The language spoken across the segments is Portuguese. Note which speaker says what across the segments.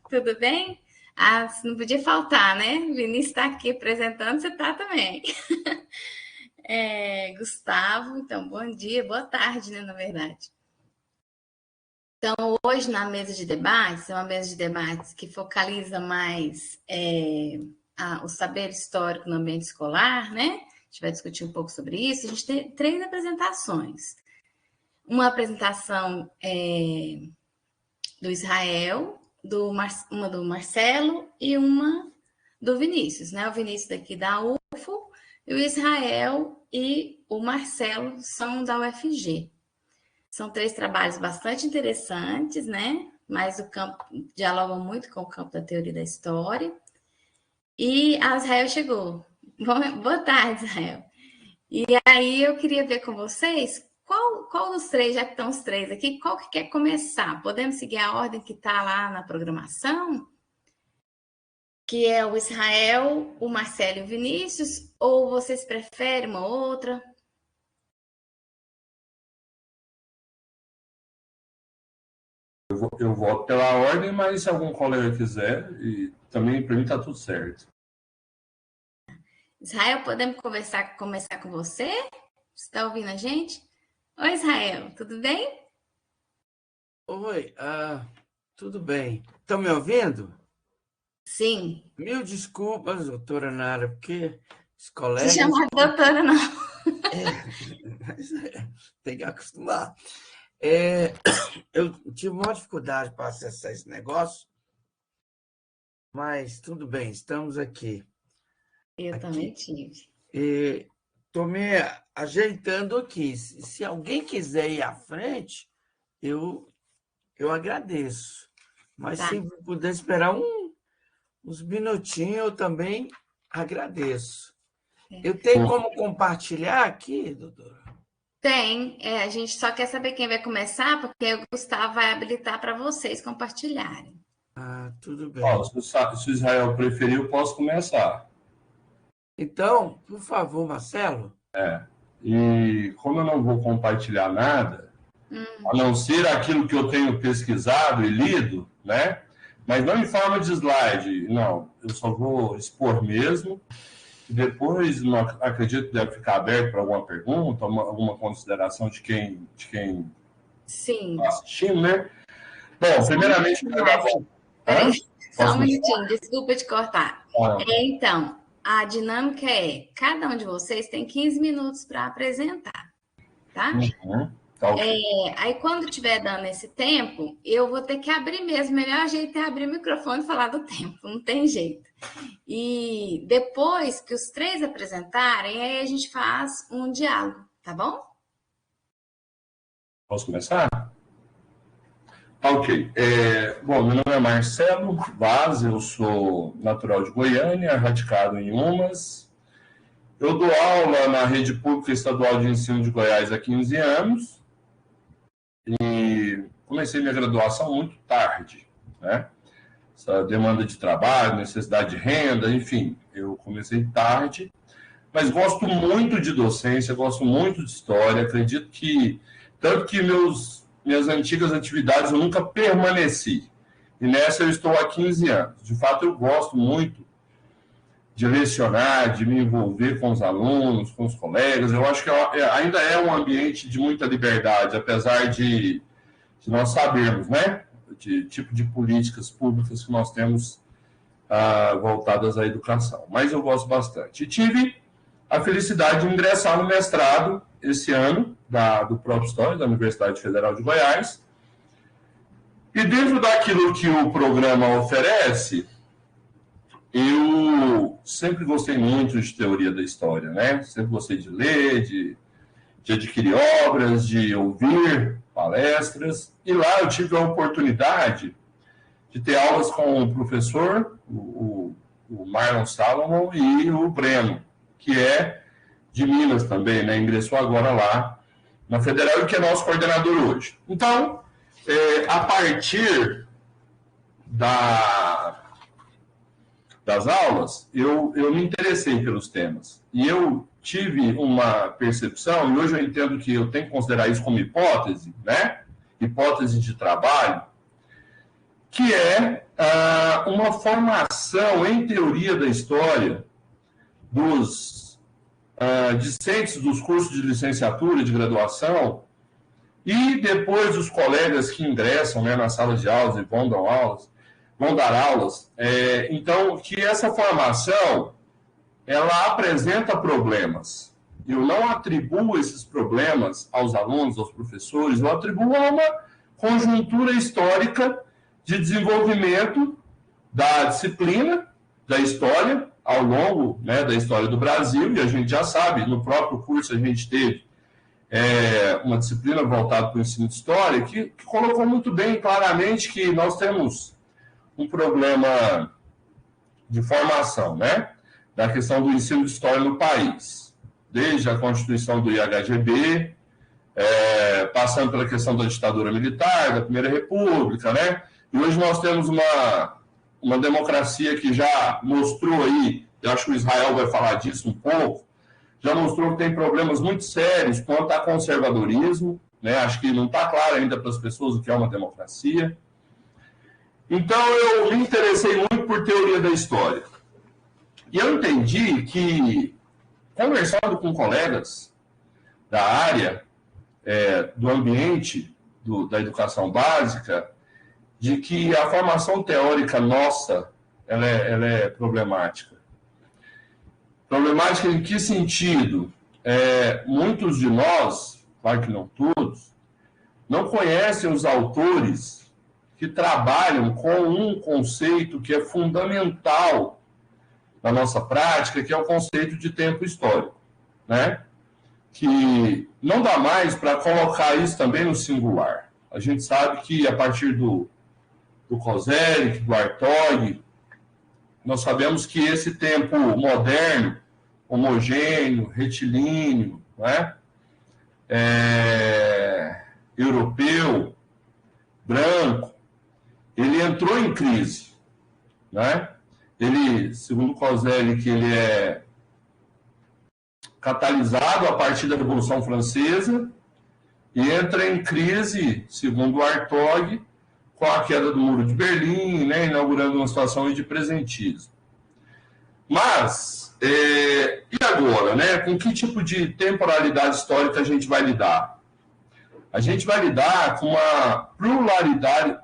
Speaker 1: Tudo bem? Ah, não podia faltar, né? Vinícius está aqui apresentando, você está também. Gustavo, então, bom dia, boa tarde, né, na verdade. Então, hoje na mesa de debates, é uma mesa de debates que focaliza mais o saber histórico no ambiente escolar, né? A gente vai discutir um pouco sobre isso. A gente tem 3 apresentações. Uma apresentação do Israel, uma do Marcelo e uma do Vinícius, né? O Vinícius daqui da UFO, e o Israel e o Marcelo são da UFG. São 3 trabalhos bastante interessantes, né? Mas o campo dialoga muito com o campo da teoria da história. E a Israel chegou. Boa tarde, Israel. E aí eu queria ver com vocês qual dos 3, já que estão os 3 aqui, qual que quer começar? Podemos seguir a ordem que está lá na programação? Que é o Israel, o Marcelo e o Vinícius? Ou vocês preferem uma outra?
Speaker 2: Eu voto pela ordem, mas se algum colega quiser, e também para mim está tudo certo.
Speaker 1: Israel, podemos começar com você? Você está ouvindo a gente? Oi, Israel, tudo bem?
Speaker 3: Oi, tudo bem. Estão me ouvindo?
Speaker 1: Sim.
Speaker 3: Mil desculpas, doutora Nara, porque os
Speaker 1: Se
Speaker 3: colegas...
Speaker 1: chamar doutora, não.
Speaker 3: Tem que acostumar. Eu tive uma dificuldade para acessar esse negócio, mas tudo bem, estamos aqui.
Speaker 1: Eu também tive.
Speaker 3: Estou me ajeitando aqui. Se alguém quiser ir à frente, eu agradeço. Mas
Speaker 1: Tá.
Speaker 3: se puder esperar uns minutinhos, eu também agradeço. Eu tenho como compartilhar aqui, doutora?
Speaker 1: Tem. A gente só quer saber quem vai começar, porque o Gustavo vai habilitar para vocês compartilharem.
Speaker 3: Tudo bem.
Speaker 2: Se o Israel preferir, eu posso começar.
Speaker 3: Então, por favor, Marcelo.
Speaker 2: E como eu não vou compartilhar nada, a não ser aquilo que eu tenho pesquisado e lido, né? Mas não em forma de slide, não. Eu só vou expor mesmo. Depois, acredito que deve ficar aberto para alguma pergunta, alguma consideração de quem
Speaker 1: Sim.
Speaker 2: está assistindo, né? Bom, primeiramente...
Speaker 1: Peraí, só um minutinho, desculpa te cortar. Então, a dinâmica é, cada um de vocês tem 15 minutos para apresentar, tá?
Speaker 2: Tá okay.
Speaker 1: Aí, quando estiver dando esse tempo, eu vou ter que abrir mesmo. O melhor jeito é abrir o microfone e falar do tempo, não tem jeito. E depois que os 3 apresentarem, aí a gente faz um diálogo, tá bom?
Speaker 2: Posso começar? Ok. Bom, meu nome é Marcelo Vaz, eu sou natural de Goiânia, radicado em Umas. Eu dou aula na Rede Pública Estadual de Ensino de Goiás há 15 anos e comecei minha graduação muito tarde, né? Essa demanda de trabalho, necessidade de renda, enfim, eu comecei tarde, mas gosto muito de docência, gosto muito de história, acredito que, tanto que minhas antigas atividades eu nunca permaneci, e nessa eu estou há 15 anos. De fato, eu gosto muito de lecionar, de me envolver com os alunos, com os colegas. Eu acho que ainda é um ambiente de muita liberdade, apesar de nós sabermos, né, de tipo de políticas públicas que nós temos voltadas à educação. Mas eu gosto bastante. E tive a felicidade de ingressar no mestrado esse ano, do próprio História, da Universidade Federal de Goiás. E dentro daquilo que o programa oferece, eu sempre gostei muito de teoria da história, né? Sempre gostei de ler, de adquirir obras, de ouvir palestras. E lá eu tive a oportunidade de ter aulas com o professor, o Marlon Salomon, e o Breno, que é de Minas também, né? Ingressou agora lá na Federal e que é nosso coordenador hoje. Então, a partir das aulas, eu me interessei pelos temas. E eu tive uma percepção, e hoje eu entendo que eu tenho que considerar isso como hipótese, né? Hipótese de trabalho, que é uma formação em teoria da história dos discentes dos cursos de licenciatura e de graduação, e depois os colegas que ingressam, né, na sala de aulas e vão dar aulas. Então, que essa formação, ela apresenta problemas. Eu não atribuo esses problemas aos alunos, aos professores, eu atribuo a uma conjuntura histórica de desenvolvimento da disciplina da história ao longo, né, da história do Brasil, e a gente já sabe, no próprio curso a gente teve uma disciplina voltada para o ensino de história, que colocou muito bem, claramente, que nós temos um problema de formação, né, da questão do ensino de história no país, desde a constituição do IHGB, passando pela questão da ditadura militar, da Primeira República, né, e hoje nós temos uma democracia que já mostrou aí, eu acho que o Israel vai falar disso um pouco, já mostrou que tem problemas muito sérios quanto a conservadorismo, né? Acho que não está claro ainda para as pessoas o que é uma democracia. Então, eu me interessei muito por teoria da história. E eu entendi que, conversando com colegas da área, do ambiente da educação básica, de que a formação teórica nossa ela é problemática. Problemática em que sentido? Muitos de nós, claro que não todos, não conhecem os autores que trabalham com um conceito que é fundamental na nossa prática, que é o conceito de tempo histórico, né? Que não dá mais para colocar isso também no singular. A gente sabe que a partir do Koselleck, do Hartog, nós sabemos que esse tempo moderno, homogêneo, retilíneo, né? Europeu, branco, ele entrou em crise, né? Ele, segundo Koselleck, ele é catalisado a partir da Revolução Francesa e entra em crise, segundo Hartog, com a queda do Muro de Berlim, né, inaugurando uma situação de presentismo. Mas, e agora, né? Com que tipo de temporalidade histórica a gente vai lidar? A gente vai lidar com uma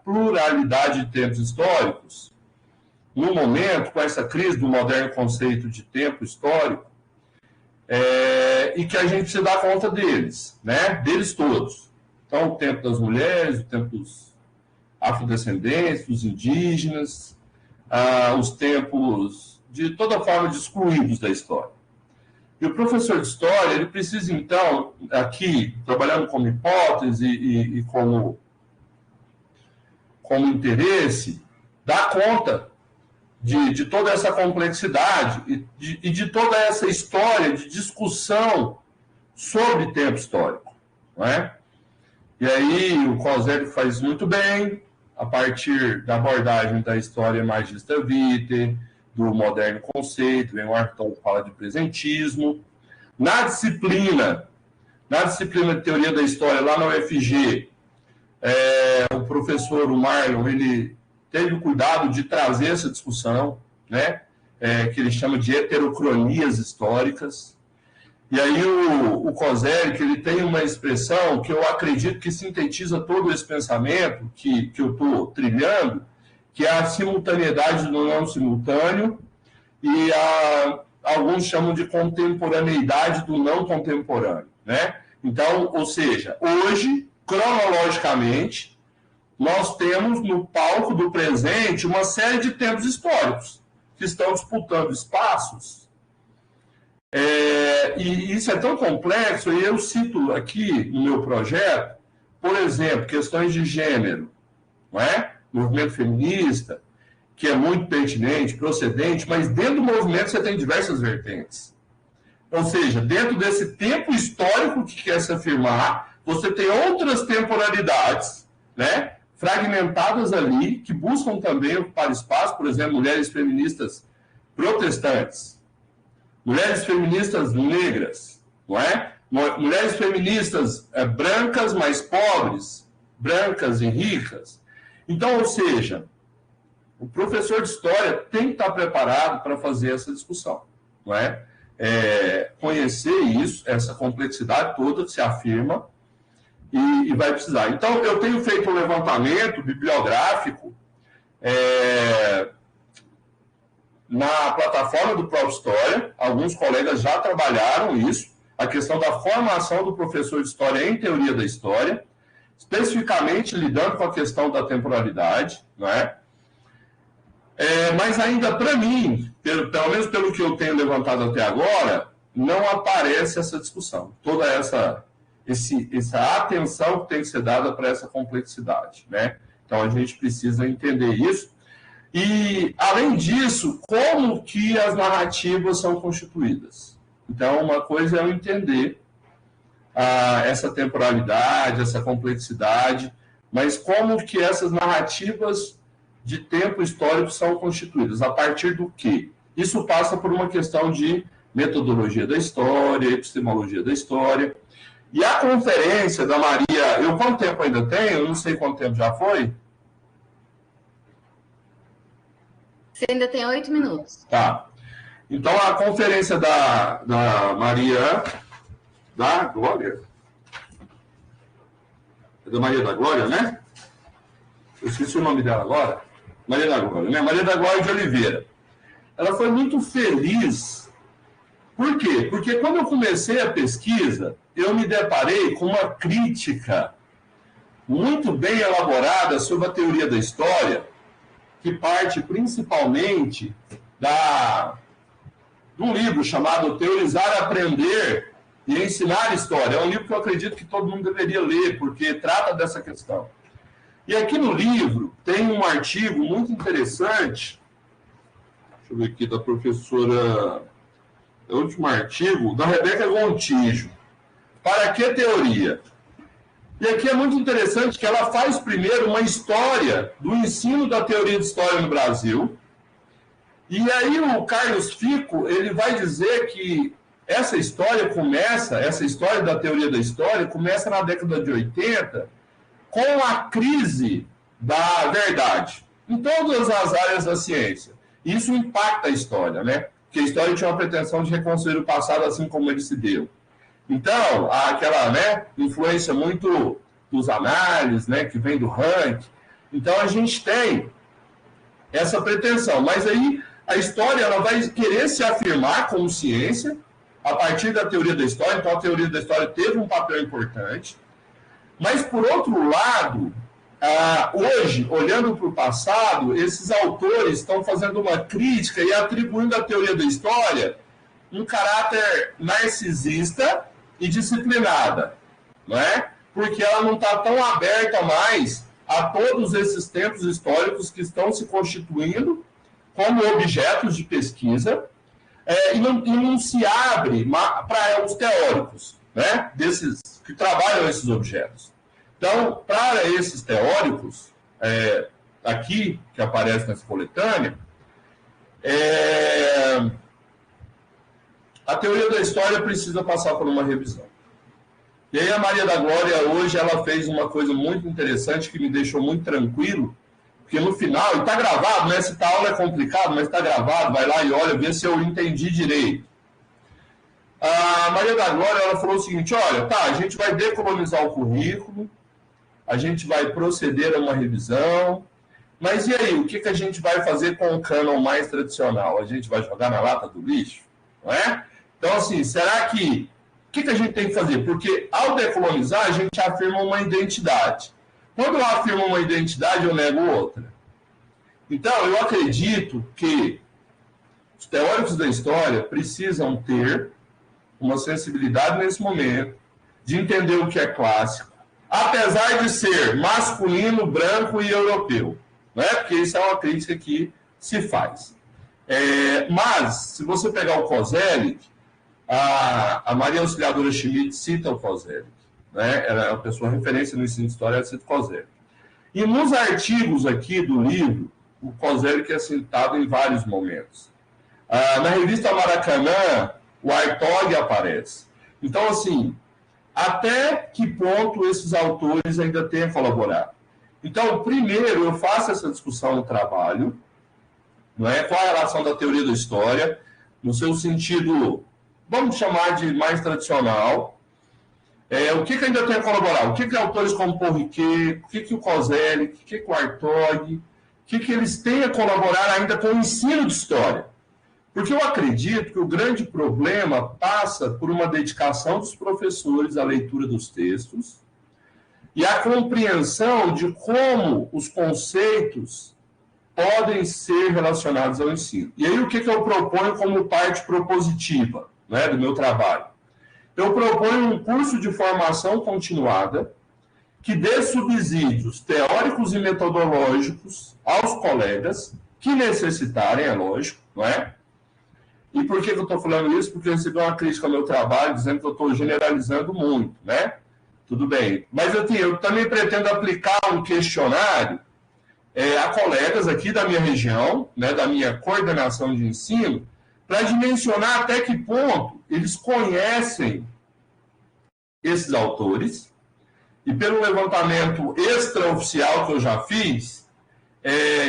Speaker 2: pluralidade de tempos históricos, no momento, com essa crise do moderno conceito de tempo histórico, e que a gente precisa dar conta deles, né? Deles todos. Então, o tempo das mulheres, o tempo dos afrodescendentes, dos indígenas, os tempos de toda forma de excluídos da história. E o professor de história, ele precisa, então, aqui, trabalhando como hipótese e como interesse, dar conta de toda essa complexidade e de toda essa história de discussão sobre tempo histórico, não é? E aí o Koselleck faz muito bem, a partir da abordagem da história magista vitae, do moderno conceito, vem o Hartog que fala de presentismo. Na disciplina de teoria da história, lá na UFG, o professor Marlon, ele teve o cuidado de trazer essa discussão, né, que ele chama de heterocronias históricas. E aí o Koselleck, ele tem uma expressão que eu acredito que sintetiza todo esse pensamento que eu estou trilhando, que é a simultaneidade do não simultâneo, e alguns chamam de contemporaneidade do não contemporâneo, né? Então, ou seja, hoje, cronologicamente, nós temos no palco do presente uma série de tempos históricos que estão disputando espaços, e isso é tão complexo, e eu cito aqui no meu projeto, por exemplo, questões de gênero, não é? Movimento feminista, que é muito pertinente, procedente, mas dentro do movimento você tem diversas vertentes. Ou seja, dentro desse tempo histórico que quer se afirmar, você tem outras temporalidades, né, fragmentadas ali, que buscam também ocupar espaço, por exemplo, mulheres feministas protestantes, mulheres feministas negras, não é? Mulheres feministas brancas, mas pobres, brancas e ricas. Então, ou seja, o professor de história tem que estar preparado para fazer essa discussão, não é? Conhecer isso, essa complexidade toda que se afirma e vai precisar. Então, eu tenho feito um levantamento bibliográfico na plataforma do próprio História, alguns colegas já trabalharam isso, a questão da formação do professor de História em teoria da história, especificamente lidando com a questão da temporalidade, não é? Mas ainda, para mim, pelo menos pelo que eu tenho levantado até agora, não aparece essa discussão, toda essa atenção que tem que ser dada para essa complexidade, né? Então, a gente precisa entender isso. E, além disso, como que as narrativas são constituídas? Então, uma coisa é eu entender essa temporalidade, essa complexidade, mas como que essas narrativas de tempo histórico são constituídas? A partir do quê? Isso passa por uma questão de metodologia da história, epistemologia da história. E a conferência da Maria... Quanto tempo ainda tenho? Eu não sei quanto tempo já foi.
Speaker 1: Você ainda tem 8 minutos.
Speaker 2: Tá. Então, a conferência da Maria da Glória. É da Maria da Glória, né? Eu esqueci o nome dela agora. Maria da Glória, né? Maria da Glória de Oliveira. Ela foi muito feliz. Por quê? Porque quando eu comecei a pesquisa, eu me deparei com uma crítica muito bem elaborada sobre a teoria da história, que parte principalmente de um livro chamado Teorizar, Aprender e Ensinar História. É um livro que eu acredito que todo mundo deveria ler, porque trata dessa questão. E aqui no livro tem um artigo muito interessante, deixa eu ver aqui, da professora, é o último artigo, da Rebeca Gontijo. Para que teoria? E aqui é muito interessante que ela faz primeiro uma história do ensino da teoria de história no Brasil. E aí o Carlos Fico, ele vai dizer que essa história da teoria da história, começa na década de 80, com a crise da verdade, em todas as áreas da ciência. Isso impacta a história, né? Porque a história tinha uma pretensão de reconstruir o passado assim como ele se deu. Então, há aquela, né, influência muito dos análises, né, que vem do ranking. Então, a gente tem essa pretensão. Mas aí, a história ela vai querer se afirmar como ciência a partir da teoria da história. Então, a teoria da história teve um papel importante. Mas, por outro lado, hoje, olhando para o passado, esses autores estão fazendo uma crítica e atribuindo à teoria da história um caráter narcisista e disciplinada, não é? Porque ela não está tão aberta mais a todos esses tempos históricos que estão se constituindo como objetos de pesquisa e não se abre para os teóricos, né? Desses que trabalham esses objetos. Então, para esses teóricos, aqui, que aparece nessa coletânea, a teoria da história precisa passar por uma revisão. E aí a Maria da Glória, hoje, ela fez uma coisa muito interessante que me deixou muito tranquilo, porque no final, e está gravado, né? Essa aula é complicado, mas está gravado, vai lá e olha, vê se eu entendi direito. A Maria da Glória, ela falou o seguinte, olha, a gente vai decolonizar o currículo, a gente vai proceder a uma revisão, mas e aí, o que a gente vai fazer com o cânon mais tradicional? A gente vai jogar na lata do lixo, não é? Então, assim, será que... O que a gente tem que fazer? Porque, ao decolonizar, a gente afirma uma identidade. Quando eu afirmo uma identidade, eu nego outra. Então, eu acredito que os teóricos da história precisam ter uma sensibilidade nesse momento de entender o que é clássico, apesar de ser masculino, branco e europeu. Não é? Porque isso é uma crítica que se faz. Mas, se você pegar o Koselleck, a Maria Auxiliadora Schmidt cita o Koselleck. Né? Ela é uma pessoa referência no ensino de história, ela cita o Koselleck. E nos artigos aqui do livro, o Koselleck é citado em vários momentos. Na revista Maracanã, o Hartog aparece. Então, assim, até que ponto esses autores ainda têm a colaborar? Então, primeiro, eu faço essa discussão no trabalho, não é? Qual a relação da teoria da história, no seu sentido, vamos chamar de mais tradicional. O que ainda tem a colaborar? O que autores como Paul Ricoeur, o que o Koselleck, o que o Hartog, o que eles têm a colaborar ainda com o ensino de história? Porque eu acredito que o grande problema passa por uma dedicação dos professores à leitura dos textos e à compreensão de como os conceitos podem ser relacionados ao ensino. E aí o que eu proponho como parte propositiva, né, do meu trabalho? Eu proponho um curso de formação continuada que dê subsídios teóricos e metodológicos aos colegas que necessitarem, é lógico, não é? E por que eu estou falando isso? Porque eu recebi uma crítica ao meu trabalho dizendo que eu estou generalizando muito, né? Tudo bem. Mas eu também pretendo aplicar um questionário a colegas aqui da minha região, né, da minha coordenação de ensino, para dimensionar até que ponto eles conhecem esses autores. E pelo levantamento extraoficial que eu já fiz,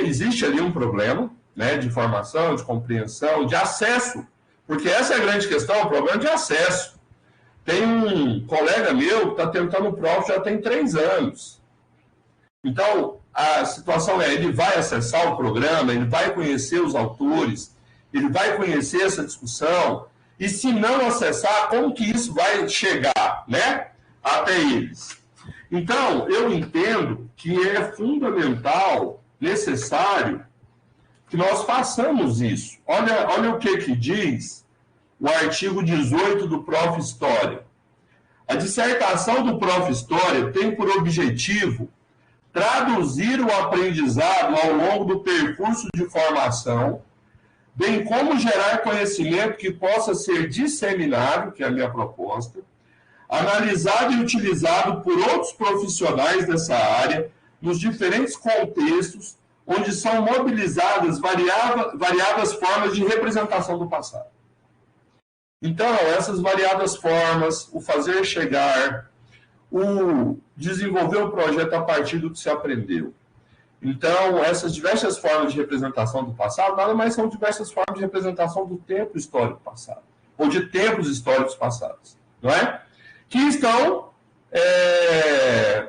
Speaker 2: existe ali um problema, né, de formação, de compreensão, de acesso, porque essa é a grande questão, o problema de acesso. Tem um colega meu que está tentando o PROF já tem 3 anos. Então, a situação ele vai acessar o programa, ele vai conhecer os autores, ele vai conhecer essa discussão, e se não acessar, como que isso vai chegar, né, até eles? Então, eu entendo que é fundamental, necessário, que nós façamos isso. Olha o que diz o artigo 18 do Prof. História. A dissertação do Prof. História tem por objetivo traduzir o aprendizado ao longo do percurso de formação, bem como gerar conhecimento que possa ser disseminado, que é a minha proposta, analisado e utilizado por outros profissionais dessa área, nos diferentes contextos, onde são mobilizadas variadas formas de representação do passado. Então, essas variadas formas, o fazer chegar, o desenvolver o projeto a partir do que se aprendeu. Então, essas diversas formas de representação do passado, nada mais são diversas formas de representação do tempo histórico passado, ou de tempos históricos passados, não é? Que estão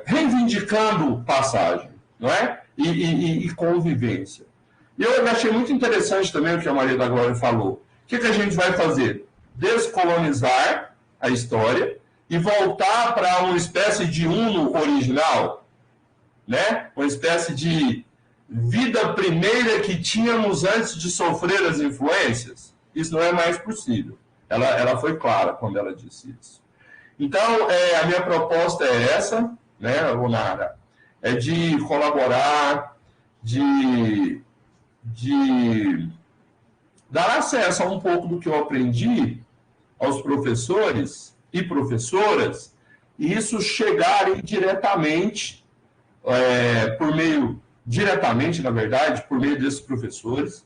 Speaker 2: reivindicando passagem, não é? E convivência. E eu achei muito interessante também o que a Maria da Glória falou. O que a gente vai fazer? Descolonizar a história e voltar para uma espécie de uno original, né? Uma espécie de vida primeira que tínhamos antes de sofrer as influências. Isso não é mais possível. Ela foi clara quando ela disse isso. Então, a minha proposta é essa, né, Lunara? É de colaborar, de dar acesso a um pouco do que eu aprendi aos professores e professoras, e isso chegarem diretamente, na verdade, por meio desses professores,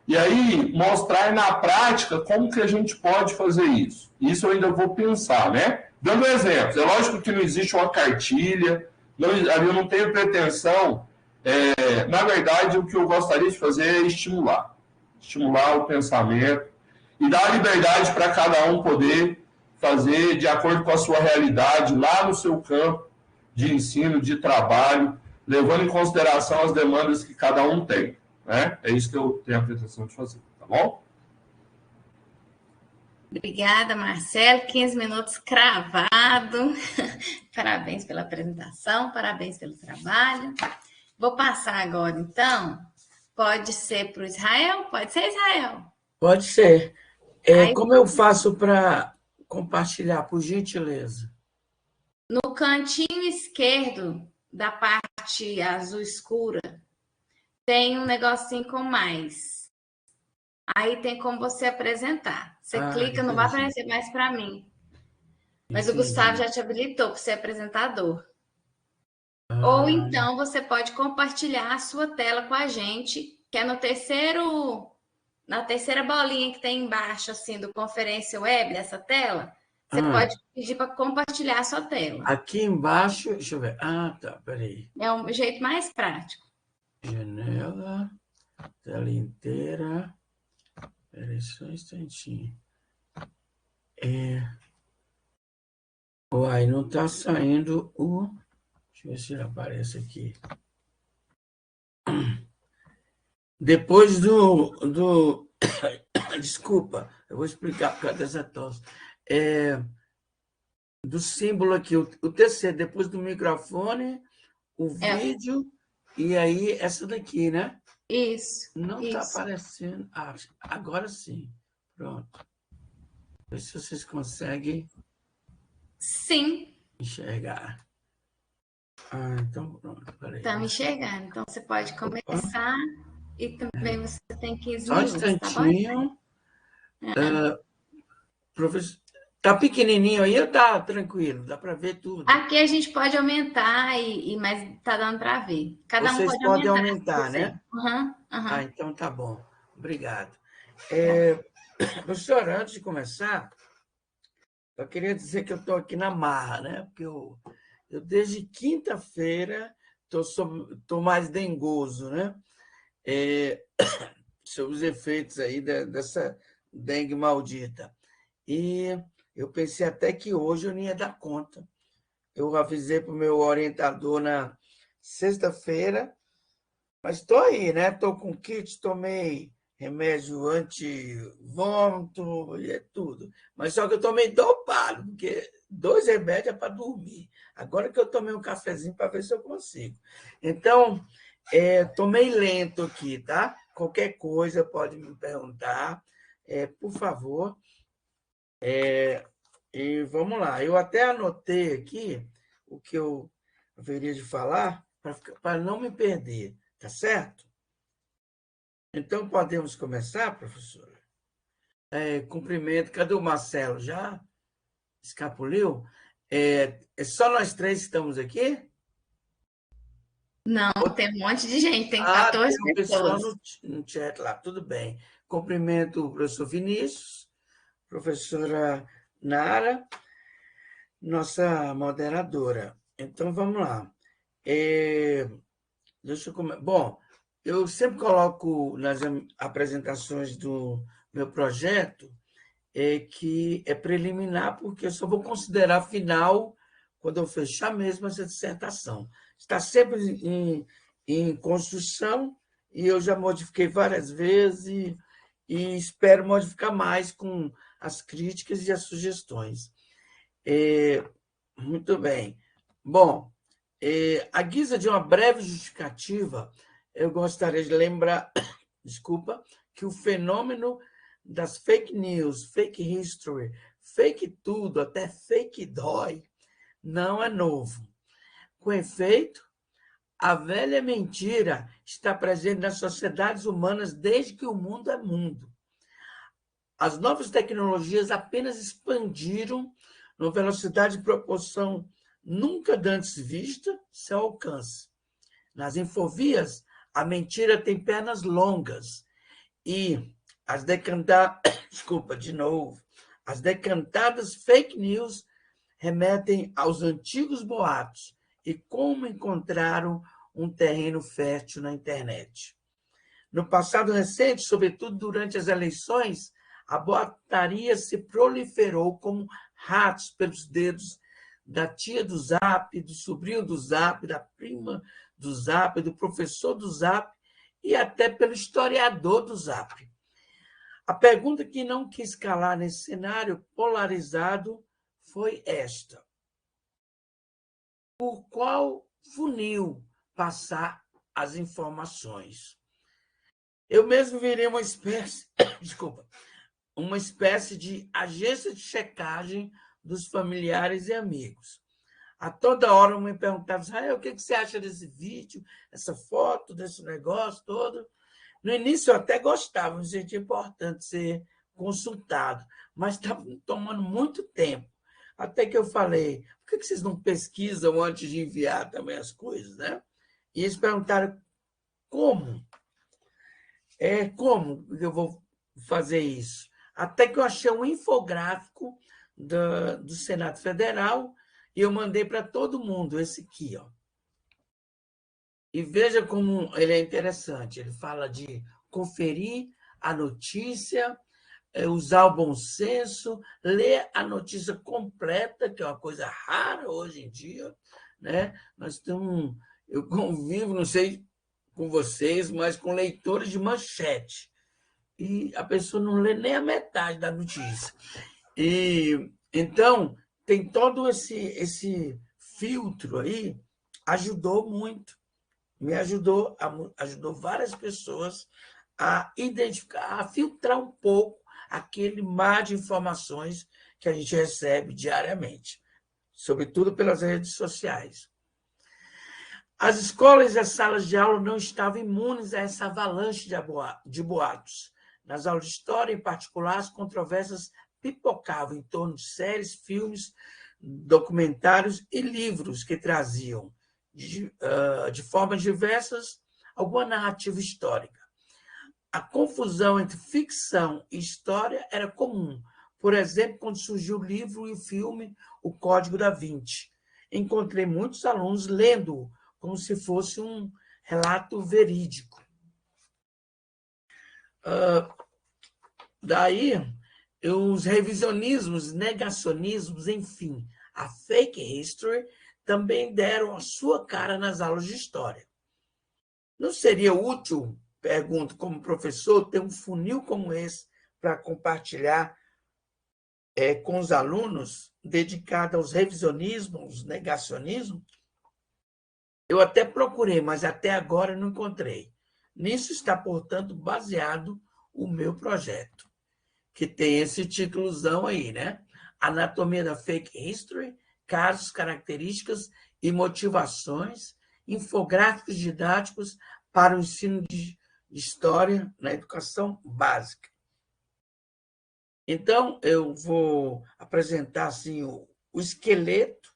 Speaker 2: e aí mostrar na prática como que a gente pode fazer isso. Isso eu ainda vou pensar, né? Dando exemplos. É lógico que não existe uma cartilha, eu não tenho pretensão. Na verdade, o que eu gostaria de fazer é estimular o pensamento e dar liberdade para cada um poder fazer de acordo com a sua realidade lá no seu campo de ensino, de trabalho, levando em consideração as demandas que cada um tem, né? É isso que eu tenho a pretensão de fazer, tá bom?
Speaker 1: Obrigada, Marcelo. 15 minutos cravado. Parabéns pela apresentação, parabéns pelo trabalho. Vou passar agora, então. Pode ser para o Israel? Pode ser, Israel?
Speaker 3: Pode ser. Como eu faço para compartilhar, por gentileza?
Speaker 1: No cantinho esquerdo da parte azul escura, tem um negocinho com mais. Aí tem como você apresentar. Você clica, não vai aparecer mais para mim. Mas o Gustavo já te habilitou para ser apresentador. Ou então você pode compartilhar a sua tela com a gente, que é na terceira bolinha que tem embaixo, assim, do Conferência Web, dessa tela. Você pode pedir para compartilhar a sua tela.
Speaker 3: Aqui embaixo, deixa eu ver. Tá, peraí.
Speaker 1: É um jeito mais prático.
Speaker 3: Janela, Tela inteira. Espera só um instantinho. Uai, não está saindo o... Deixa eu ver se ele aparece aqui. Depois do... Desculpa, eu vou explicar por causa dessa tosse. Do símbolo aqui, o TC, depois do microfone, o vídeo, e aí essa daqui, né?
Speaker 1: Isso.
Speaker 3: Não está aparecendo. Ah, agora sim. Pronto. Vê se vocês conseguem...
Speaker 1: Sim.
Speaker 3: Enxergar. Então pronto. Peraí.
Speaker 1: Está me enxergando. Então, você pode começar e também você tem 15
Speaker 3: só
Speaker 1: minutos,
Speaker 3: um instantinho. Professor, tá pequenininho aí ou tá tranquilo? Dá para ver tudo?
Speaker 1: Aqui a gente pode aumentar, mas tá dando para ver. Cada
Speaker 3: Vocês
Speaker 1: pode
Speaker 3: podem aumentar, né?
Speaker 1: Então
Speaker 3: tá bom. Obrigado. Professora, antes de começar, eu queria dizer que eu estou aqui na marra, né? Porque eu desde quinta-feira estou mais dengoso, né? Sobre os efeitos aí dessa dengue maldita. E eu pensei até que hoje eu não ia dar conta. Eu avisei para o meu orientador na sexta-feira, mas estou aí, né? Estou com kit, tomei remédio anti-vômito e é tudo. Mas só que eu tomei dopado, porque 2 remédios é para dormir. Agora que eu tomei um cafezinho para ver se eu consigo. Então, tomei lento aqui, tá? Qualquer coisa pode me perguntar, por favor. E vamos lá. Eu até anotei aqui o que eu haveria de falar para não me perder, tá certo? Então, podemos começar, professora? Cumprimento. Cadê o Marcelo? Já escapuliu? É só nós 3 que estamos aqui?
Speaker 1: Não, tem um monte de gente, tem 14
Speaker 3: tem
Speaker 1: pessoas.
Speaker 3: Pessoal no chat lá, tudo bem. Cumprimento o professor Vinícius, professora Nara, nossa moderadora. Então, vamos lá. Deixa eu começar. Bom, eu sempre coloco nas apresentações do meu projeto que é preliminar, porque eu só vou considerar final quando eu fechar mesmo essa dissertação. Está sempre em construção e eu já modifiquei várias vezes e espero modificar mais com as críticas e as sugestões. Muito bem. Bom, à guisa de uma breve justificativa, eu gostaria de lembrar, desculpa, que o fenômeno das fake news, fake history, fake tudo, até fake dói, não é novo. Com efeito, a velha mentira está presente nas sociedades humanas desde que o mundo é mundo. As novas tecnologias apenas expandiram numa velocidade e proporção nunca antes vista seu alcance. Nas infovias, a mentira tem pernas longas e as as decantadas fake news remetem aos antigos boatos e como encontraram um terreno fértil na internet. No passado recente, sobretudo durante as eleições, a boataria se proliferou como ratos pelos dedos da tia do Zap, do sobrinho do Zap, da prima do Zap, do professor do Zap e até pelo historiador do Zap. A pergunta que não quis calar nesse cenário polarizado foi esta: por qual funil passar as informações? Eu mesmo virei uma espécie de agência de checagem dos familiares e amigos. A toda hora me perguntava, o que você acha desse vídeo, essa foto, desse negócio todo? No início eu até gostava, me sentia importante ser consultado, mas estava tomando muito tempo. Até que eu falei, por que vocês não pesquisam antes de enviar também as coisas, né? E eles perguntaram, como? Como eu vou fazer isso? Até que eu achei um infográfico do Senado Federal e eu mandei para todo mundo esse aqui, ó. E veja como ele é interessante. Ele fala de conferir a notícia, usar o bom senso, ler a notícia completa, que é uma coisa rara hoje em dia, né? Eu convivo, não sei com vocês, mas com leitores de manchete. E a pessoa não lê nem a metade da notícia. E então tem todo esse filtro aí, ajudou muito, me ajudou várias pessoas a identificar, a filtrar um pouco aquele mar de informações que a gente recebe diariamente, sobretudo pelas redes sociais. As escolas e as salas de aula não estavam imunes a essa avalanche de boatos. Nas aulas de história, em particular, as controvérsias pipocavam em torno de séries, filmes, documentários e livros que traziam, de formas diversas, alguma narrativa histórica. A confusão entre ficção e história era comum. Por exemplo, quando surgiu o livro e o filme O Código da Vinci. Encontrei muitos alunos lendo como se fosse um relato verídico. Daí, os revisionismos, negacionismos, enfim, a fake history também deram a sua cara nas aulas de história. Não seria útil, pergunto como professor, ter um funil como esse para compartilhar com os alunos, dedicado aos revisionismos, negacionismo? Eu até procurei, mas até agora não encontrei. Nisso está, portanto, baseado o meu projeto, que tem esse títulozão aí, né? Anatomia da Fake History, casos, características e motivações, infográficos didáticos para o ensino de história na educação básica. Então, eu vou apresentar assim, o esqueleto,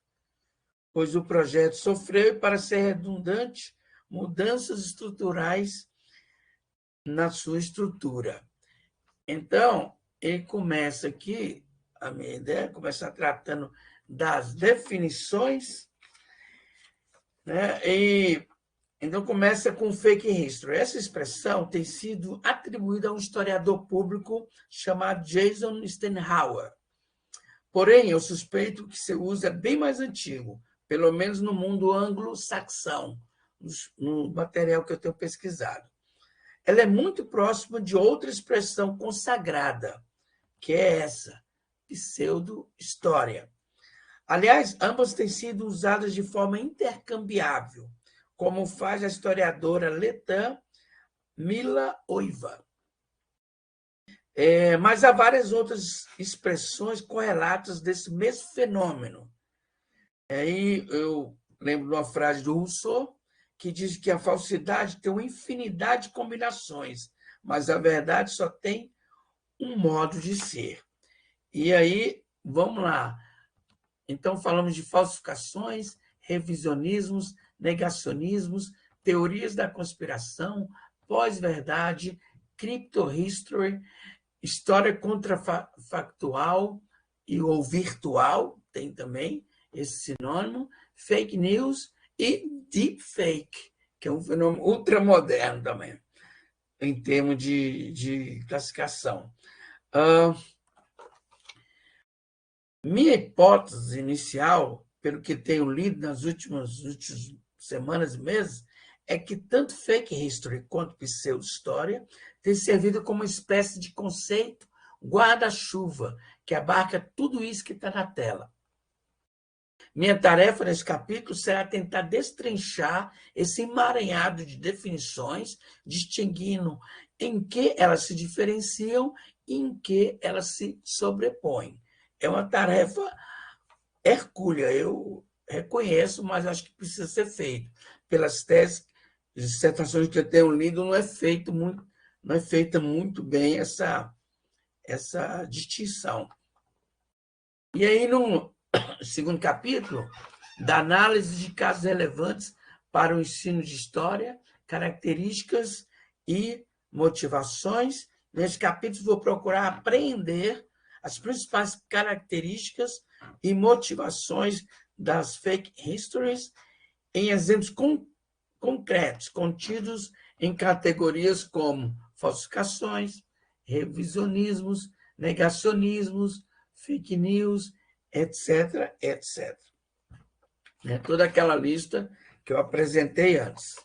Speaker 3: pois o projeto sofreu, e, para ser redundante, mudanças estruturais na sua estrutura. Então, ele começa aqui, a minha ideia é começar tratando das definições, né? E então começa com fake history. Essa expressão tem sido atribuída a um historiador público chamado Jason Stenhauer. Porém, eu suspeito que seu uso é bem mais antigo, pelo menos no mundo anglo-saxão, no material que eu tenho pesquisado. Ela é muito próxima de outra expressão consagrada, que é essa, pseudo-história. Aliás, ambas têm sido usadas de forma intercambiável, como faz a historiadora letã Mila Oiva. Mas há várias outras expressões correlatas desse mesmo fenômeno. Aí eu lembro de uma frase do Rousseau, que diz que a falsidade tem uma infinidade de combinações, mas a verdade só tem um modo de ser. E aí, vamos lá. Então, falamos de falsificações, revisionismos, negacionismos, teorias da conspiração, pós-verdade, crypto-history, história contrafactual ou virtual, tem também esse sinônimo, fake news e deepfake, que é um fenômeno ultramoderno também, em termos de classificação. Minha hipótese inicial, pelo que tenho lido nas últimas semanas e meses, é que tanto fake history quanto pseudo-história têm servido como uma espécie de conceito guarda-chuva, que abarca tudo isso que está na tela. Minha tarefa nesse capítulo será tentar destrinchar esse emaranhado de definições, distinguindo em que elas se diferenciam e em que elas se sobrepõem. É uma tarefa hercúlea, eu reconheço, mas acho que precisa ser feito. Pelas teses, dissertações que eu tenho lido, não é feita muito bem essa distinção. E aí, no segundo capítulo, da análise de casos relevantes para o ensino de história, características e motivações. Nesse capítulo, vou procurar apreender as principais características e motivações das fake histories em exemplos concretos, contidos em categorias como falsificações, revisionismos, negacionismos, fake news, etc., etc. Toda aquela lista que eu apresentei antes.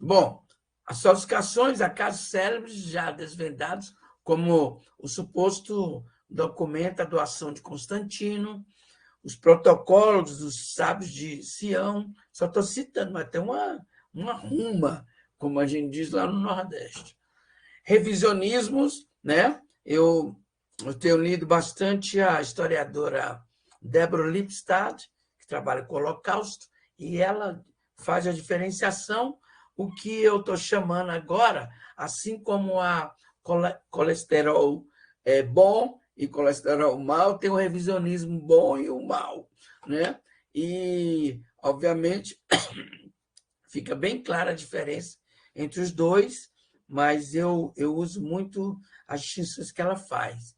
Speaker 3: Bom, as falsificações a casos célebres já desvendados, como o suposto documento, a doação de Constantino, os protocolos dos sábios de Sião, só estou citando, mas tem uma ruma, como a gente diz lá no Nordeste. Revisionismos, né? Eu tenho lido bastante a historiadora Deborah Lipstadt, que trabalha com o Holocausto, e ela faz a diferenciação, o que eu estou chamando agora, assim como a colesterol bom e colesterol mal, tem o revisionismo bom e o mal, né? E, obviamente, fica bem clara a diferença entre os dois, mas eu uso muito as distinções que ela faz.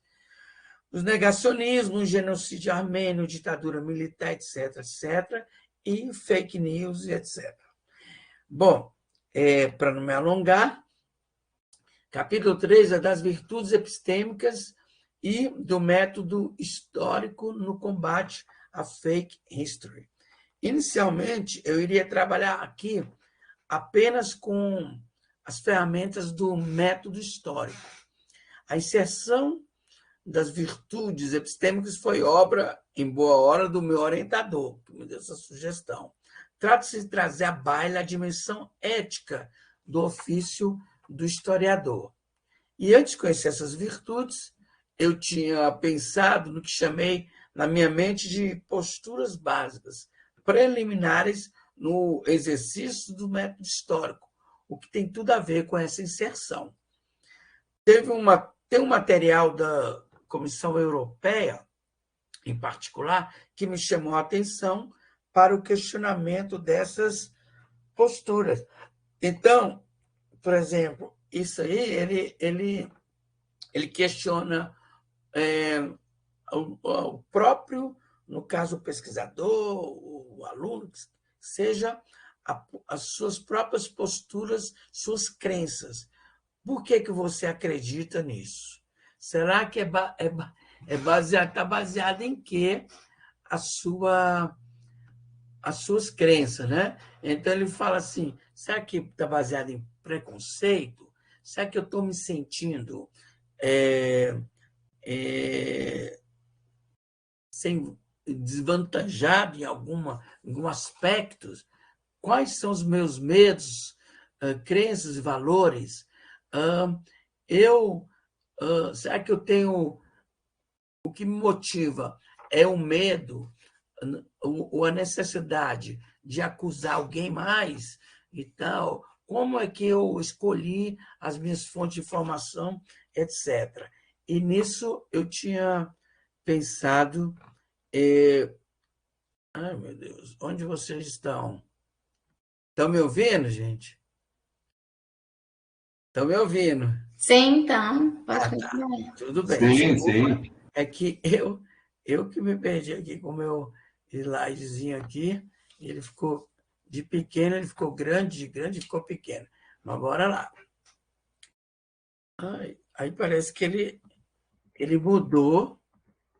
Speaker 3: Os negacionismos, genocídio armênio, ditadura militar, etc., etc., e fake news, etc. Bom, para não me alongar, capítulo 3 é das virtudes epistêmicas e do método histórico no combate à fake history. Inicialmente, eu iria trabalhar aqui apenas com as ferramentas do método histórico. A inserção das virtudes epistêmicas foi obra, em boa hora, do meu orientador, que me deu essa sugestão. Trata-se de trazer à baila a dimensão ética do ofício do historiador. E antes de conhecer essas virtudes, eu tinha pensado no que chamei, na minha mente, de posturas básicas, preliminares no exercício do método histórico, o que tem tudo a ver com essa inserção. Tem um material da Comissão Europeia, em particular, que me chamou a atenção para o questionamento dessas posturas. Então, por exemplo, isso aí, ele questiona o próprio, no caso, o pesquisador, o aluno, seja as suas próprias posturas, suas crenças. Por que você acredita nisso? Será que está baseado em quê as suas crenças, né? Então, ele fala assim, será que está baseado em preconceito? Será que eu estou me sentindo desvantajado em algum aspecto? Quais são os meus medos, crenças e valores? Será que eu tenho... O que me motiva é o medo ou a necessidade de acusar alguém mais e tal? Como é que eu escolhi as minhas fontes de informação, etc. E nisso eu tinha pensado... Ai, meu Deus, onde vocês estão? Estão me ouvindo, gente? Estão me ouvindo?
Speaker 1: Sim, então, pode
Speaker 3: Tá.
Speaker 1: continuar.
Speaker 3: Tudo bem.
Speaker 2: Sim,
Speaker 3: Desculpa.
Speaker 2: sim.
Speaker 3: É que eu que me perdi aqui com o meu slidezinho aqui, ele ficou de pequeno, ele ficou grande, de grande ficou pequeno. Mas bora lá. Aí parece que ele mudou.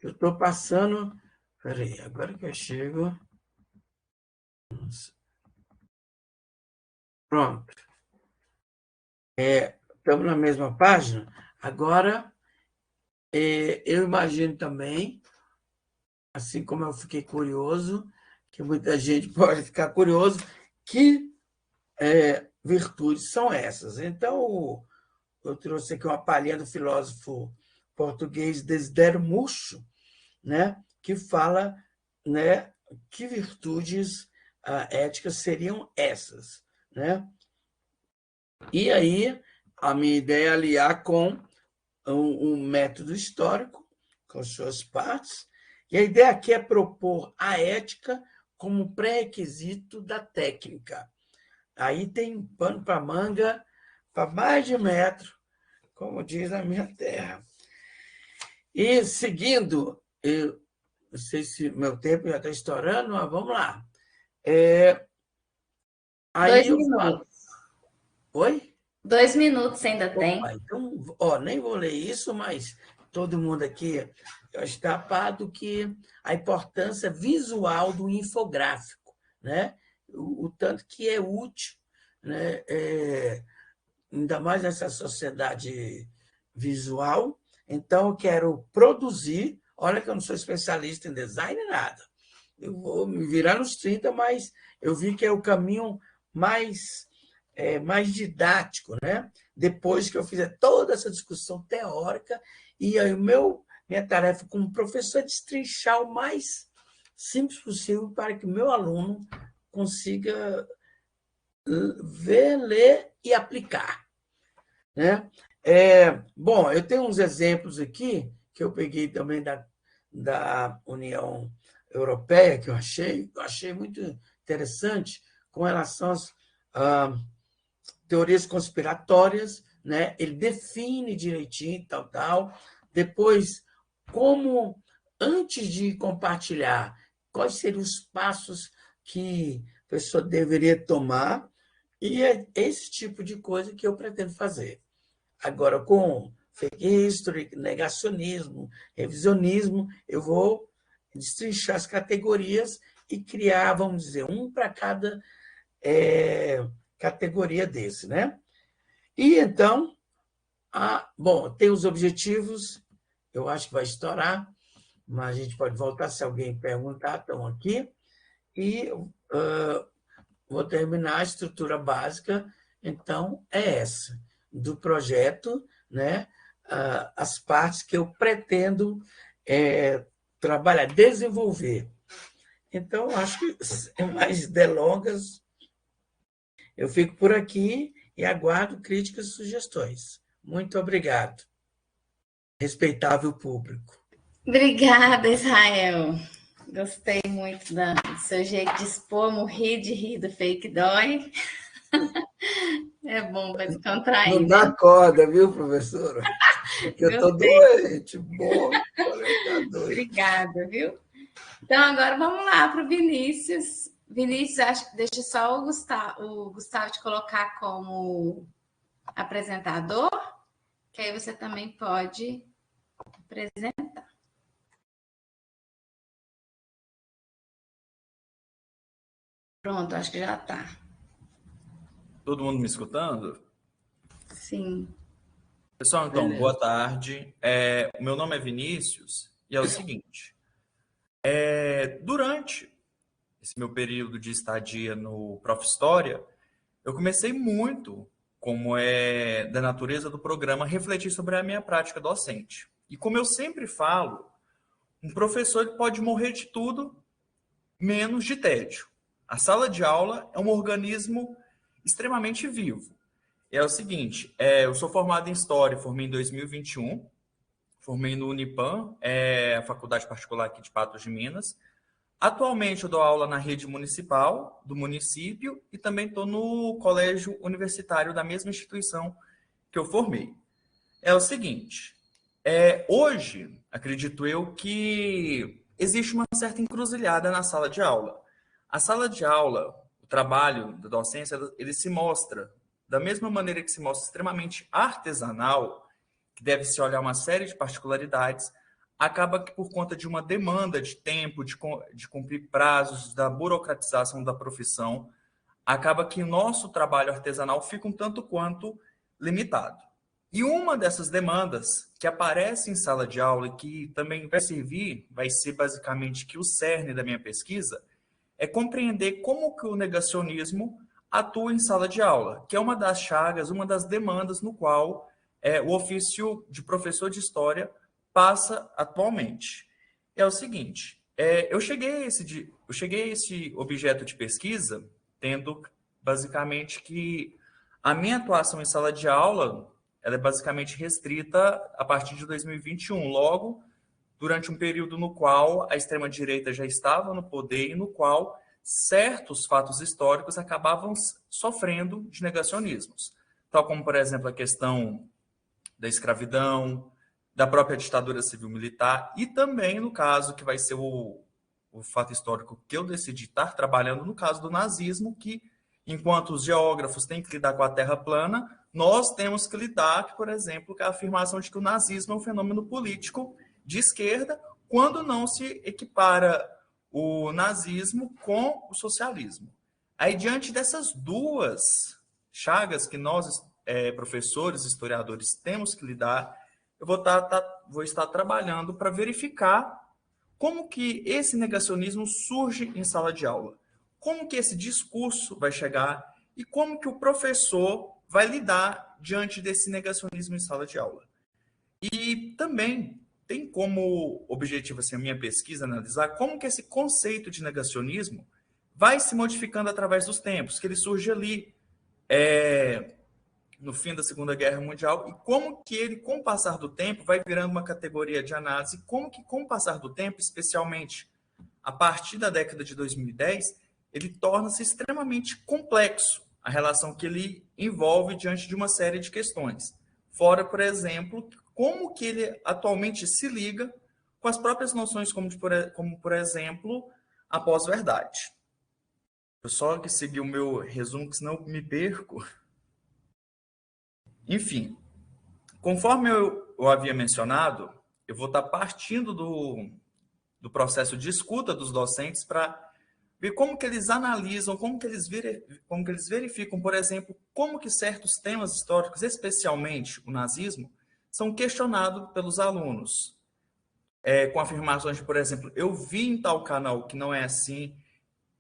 Speaker 3: Eu estou passando... Peraí, agora que eu chego... Pronto. Estamos na mesma página. Agora, eu imagino também, assim como eu fiquei curioso, que muita gente pode ficar curioso, que virtudes são essas. Então, eu trouxe aqui uma palhinha do filósofo português Desidério Murcho, né, que fala, né, que virtudes éticas seriam essas, né? E aí, a minha ideia é aliar com um método histórico, com suas partes, e a ideia aqui é propor a ética como pré-requisito da técnica. Aí tem pano para manga, para mais de metro, como diz a minha terra. E seguindo, eu não sei se meu tempo já está estourando, mas vamos lá. Aí
Speaker 1: 2
Speaker 3: eu
Speaker 1: minutos.
Speaker 3: falo... Oi?
Speaker 1: 2 minutos ainda tem.
Speaker 3: Então, nem vou ler isso, mas todo mundo aqui está a par do que a importância visual do infográfico, né? O tanto que é útil, né? Ainda mais nessa sociedade visual. Então, eu quero produzir. Olha que eu não sou especialista em design, nada. Eu vou me virar nos 30, mas eu vi que é o caminho mais didático, né? Depois que eu fizer toda essa discussão teórica, e aí minha tarefa como professor é destrinchar o mais simples possível para que o meu aluno consiga ver, ler e aplicar, né? Bom, eu tenho uns exemplos aqui que eu peguei também da União Europeia, que eu achei muito interessante com relação às teorias conspiratórias, né? Ele define direitinho, tal. Depois, como, antes de compartilhar, quais seriam os passos que a pessoa deveria tomar, e é esse tipo de coisa que eu pretendo fazer. Agora, com fake history, negacionismo, revisionismo, eu vou destrinchar as categorias e criar, vamos dizer, um para cada categoria desse, né? E então, bom, tem os objetivos, eu acho que vai estourar, mas a gente pode voltar se alguém perguntar, estão aqui, e vou terminar a estrutura básica, então é essa, do projeto, né? As partes que eu pretendo trabalhar, desenvolver. Então, acho que sem mais delongas, eu fico por aqui e aguardo críticas e sugestões. Muito obrigado, respeitável público.
Speaker 1: Obrigada, Israel. Gostei muito do seu jeito de expor, morri de rir do fake dói. É bom para descontrair.
Speaker 3: Não dá corda, viu, professora? Porque eu estou doente. Bom,
Speaker 1: Obrigada, viu? Então, agora vamos lá para o Vinícius. Vinícius, deixa só o Gustavo te colocar como apresentador, que aí você também pode apresentar. Pronto, acho que já está.
Speaker 4: Todo mundo me escutando?
Speaker 1: Sim.
Speaker 4: Pessoal, então, boa tarde. O meu nome é Vinícius e é o seguinte. Durante esse meu período de estadia no Prof. História, eu comecei muito, como é da natureza do programa, a refletir sobre a minha prática docente. E como eu sempre falo, um professor ele pode morrer de tudo, menos de tédio. A sala de aula é um organismo extremamente vivo. É o seguinte, eu sou formado em História, formei em 2021, formei no Unipam, a faculdade particular aqui de Patos de Minas. Atualmente eu dou aula na rede municipal do município e também estou no colégio universitário da mesma instituição que eu formei. É o seguinte, hoje, acredito eu, que existe uma certa encruzilhada na sala de aula. A sala de aula, o trabalho da docência, ele se mostra da mesma maneira que se mostra extremamente artesanal, que deve se olhar uma série de particularidades, acaba que por conta de uma demanda de tempo, de cumprir prazos, da burocratização da profissão, acaba que o nosso trabalho artesanal fica um tanto quanto limitado. E uma dessas demandas que aparece em sala de aula e que também vai ser basicamente que o cerne da minha pesquisa, é compreender como que o negacionismo atua em sala de aula, que é uma das chagas, uma das demandas no qual o ofício de professor de história passa atualmente. É o seguinte, eu cheguei a esse objeto de pesquisa tendo basicamente que a minha atuação em sala de aula ela é basicamente restrita a partir de 2021, logo durante um período no qual a extrema-direita já estava no poder e no qual certos fatos históricos acabavam sofrendo de negacionismos, tal como, por exemplo, a questão da escravidão, da própria ditadura civil-militar e também, no caso, que vai ser o fato histórico que eu decidi estar trabalhando, no caso do nazismo, que, enquanto os geógrafos têm que lidar com a Terra plana, nós temos que lidar, por exemplo, com a afirmação de que o nazismo é um fenômeno político de esquerda, quando não se equipara o nazismo com o socialismo. Aí, diante dessas duas chagas que nós, professores, historiadores, temos que lidar, eu vou estar trabalhando para verificar como que esse negacionismo surge em sala de aula, como que esse discurso vai chegar e como que o professor vai lidar diante desse negacionismo em sala de aula. E também tem como objetivo, assim, a minha pesquisa, analisar como que esse conceito de negacionismo vai se modificando através dos tempos, que ele surge ali no fim da Segunda Guerra Mundial, e como que ele, com o passar do tempo, vai virando uma categoria de análise, como que, com o passar do tempo, especialmente a partir da década de 2010, ele torna-se extremamente complexo, a relação que ele envolve diante de uma série de questões. Fora, por exemplo, como que ele atualmente se liga com as próprias noções, como por exemplo, a pós-verdade. Eu só que seguir o meu resumo, que senão eu me perco. Enfim, conforme eu havia mencionado, eu vou estar partindo do processo de escuta dos docentes para ver como que eles analisam, como que eles verificam, por exemplo, como que certos temas históricos, especialmente o nazismo, são questionados pelos alunos. Com afirmações de, por exemplo, eu vi em tal canal que não é assim,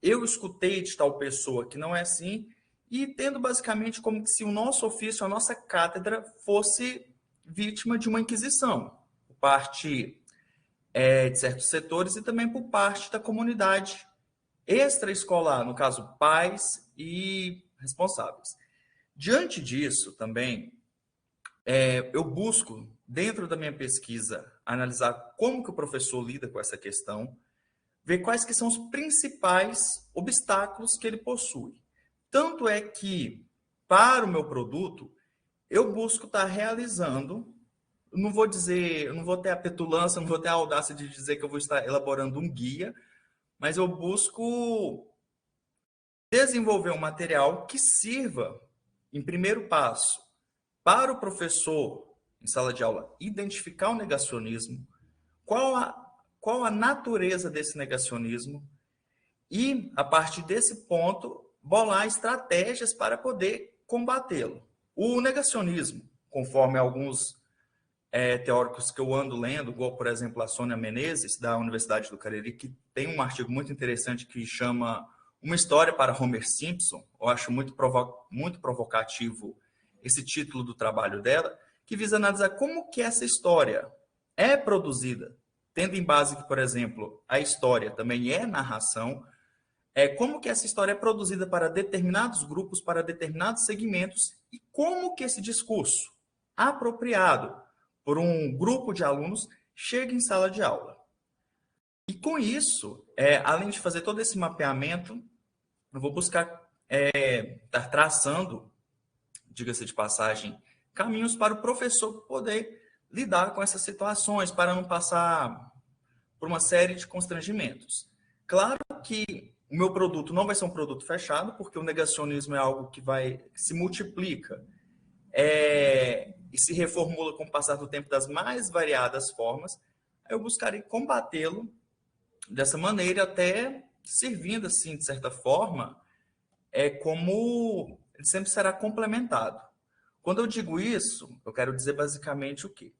Speaker 4: eu escutei de tal pessoa que não é assim, e tendo basicamente como se o nosso ofício, a nossa cátedra, fosse vítima de uma inquisição, por parte de certos setores e também por parte da comunidade extraescolar, no caso, pais e responsáveis. Diante disso, também, eu busco, dentro da minha pesquisa, analisar como que o professor lida com essa questão, ver quais que são os principais obstáculos que ele possui. Tanto é que, para o meu produto, eu busco estar realizando, não vou ter a petulância, não vou ter a audácia de dizer que eu vou estar elaborando um guia, mas eu busco desenvolver um material que sirva, em primeiro passo, para o professor, em sala de aula, identificar o negacionismo, qual a natureza desse negacionismo, e, a partir desse ponto, bolar estratégias para poder combatê-lo. O negacionismo, conforme alguns teóricos que eu ando lendo, como, por exemplo, a Sônia Menezes, da Universidade do Cariri, que tem um artigo muito interessante que chama Uma História para Homer Simpson. Eu acho muito provocativo esse título do trabalho dela, que visa analisar como que essa história é produzida, tendo em base que, por exemplo, a história também é narração, como que essa história é produzida para determinados grupos, para determinados segmentos, e como que esse discurso apropriado por um grupo de alunos chega em sala de aula. E com isso, além de fazer todo esse mapeamento, eu vou buscar estar traçando, diga-se de passagem, caminhos para o professor poder lidar com essas situações, para não passar por uma série de constrangimentos. Claro que o meu produto não vai ser um produto fechado, porque o negacionismo é algo que se multiplica e se reformula com o passar do tempo das mais variadas formas. Eu buscarei combatê-lo dessa maneira, até servindo, assim, de certa forma, como ele sempre será complementado. Quando eu digo isso, eu quero dizer basicamente o quê?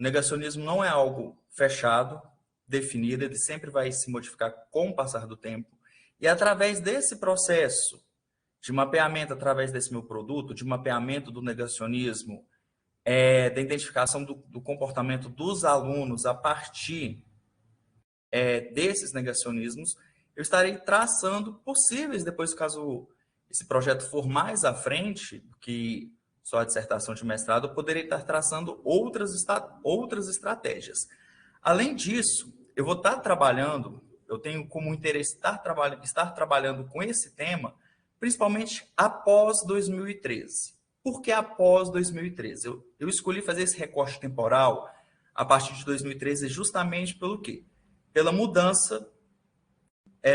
Speaker 4: O negacionismo não é algo fechado, definido, ele sempre vai se modificar com o passar do tempo. E através desse processo de mapeamento, através desse meu produto, de mapeamento do negacionismo, da identificação do comportamento dos alunos a partir desses negacionismos, eu estarei traçando possíveis, depois, caso esse projeto for mais à frente, que só a dissertação de mestrado, eu poderei estar traçando outras estratégias. Além disso, eu vou estar trabalhando, eu tenho como interesse estar trabalhando com esse tema, principalmente após 2013. Por que após 2013? Eu escolhi fazer esse recorte temporal a partir de 2013 justamente pelo quê? Pela mudança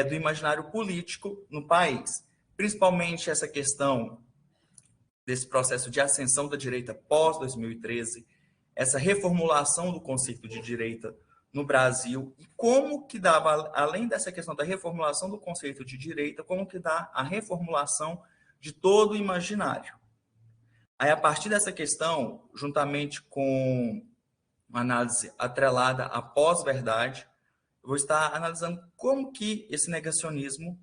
Speaker 4: do imaginário político no país. Principalmente essa questão desse processo de ascensão da direita pós-2013, essa reformulação do conceito de direita no Brasil, e como que dava, além dessa questão da reformulação do conceito de direita, como que dá a reformulação de todo o imaginário. Aí, a partir dessa questão, juntamente com uma análise atrelada à pós-verdade, eu vou estar analisando como que esse negacionismo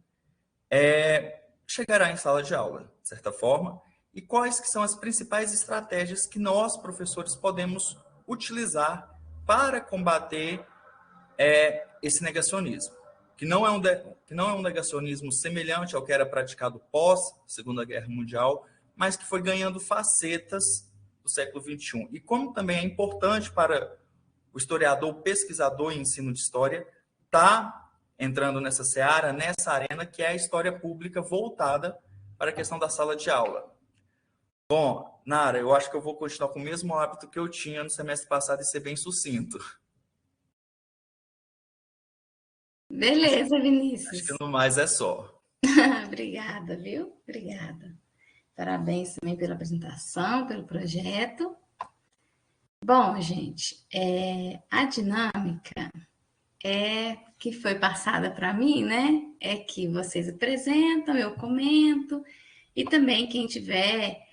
Speaker 4: chegará em sala de aula, de certa forma, e quais que são as principais estratégias que nós, professores, podemos utilizar para combater esse negacionismo, que não é um negacionismo semelhante ao que era praticado pós-Segunda Guerra Mundial, mas que foi ganhando facetas do século XXI. E como também é importante para o historiador, o pesquisador em ensino de história, estar entrando nessa seara, nessa arena, que é a história pública voltada para a questão da sala de aula. Bom, Nara, eu acho que eu vou continuar com o mesmo hábito que eu tinha no semestre passado e ser bem sucinto.
Speaker 1: Beleza,
Speaker 4: Acho
Speaker 1: Vinícius.
Speaker 4: que no mais é só.
Speaker 1: Obrigada, viu? Obrigada. Parabéns também pela apresentação, pelo projeto. Bom, gente, a dinâmica que foi passada para mim, né? É que vocês apresentam, eu comento, e também quem tiver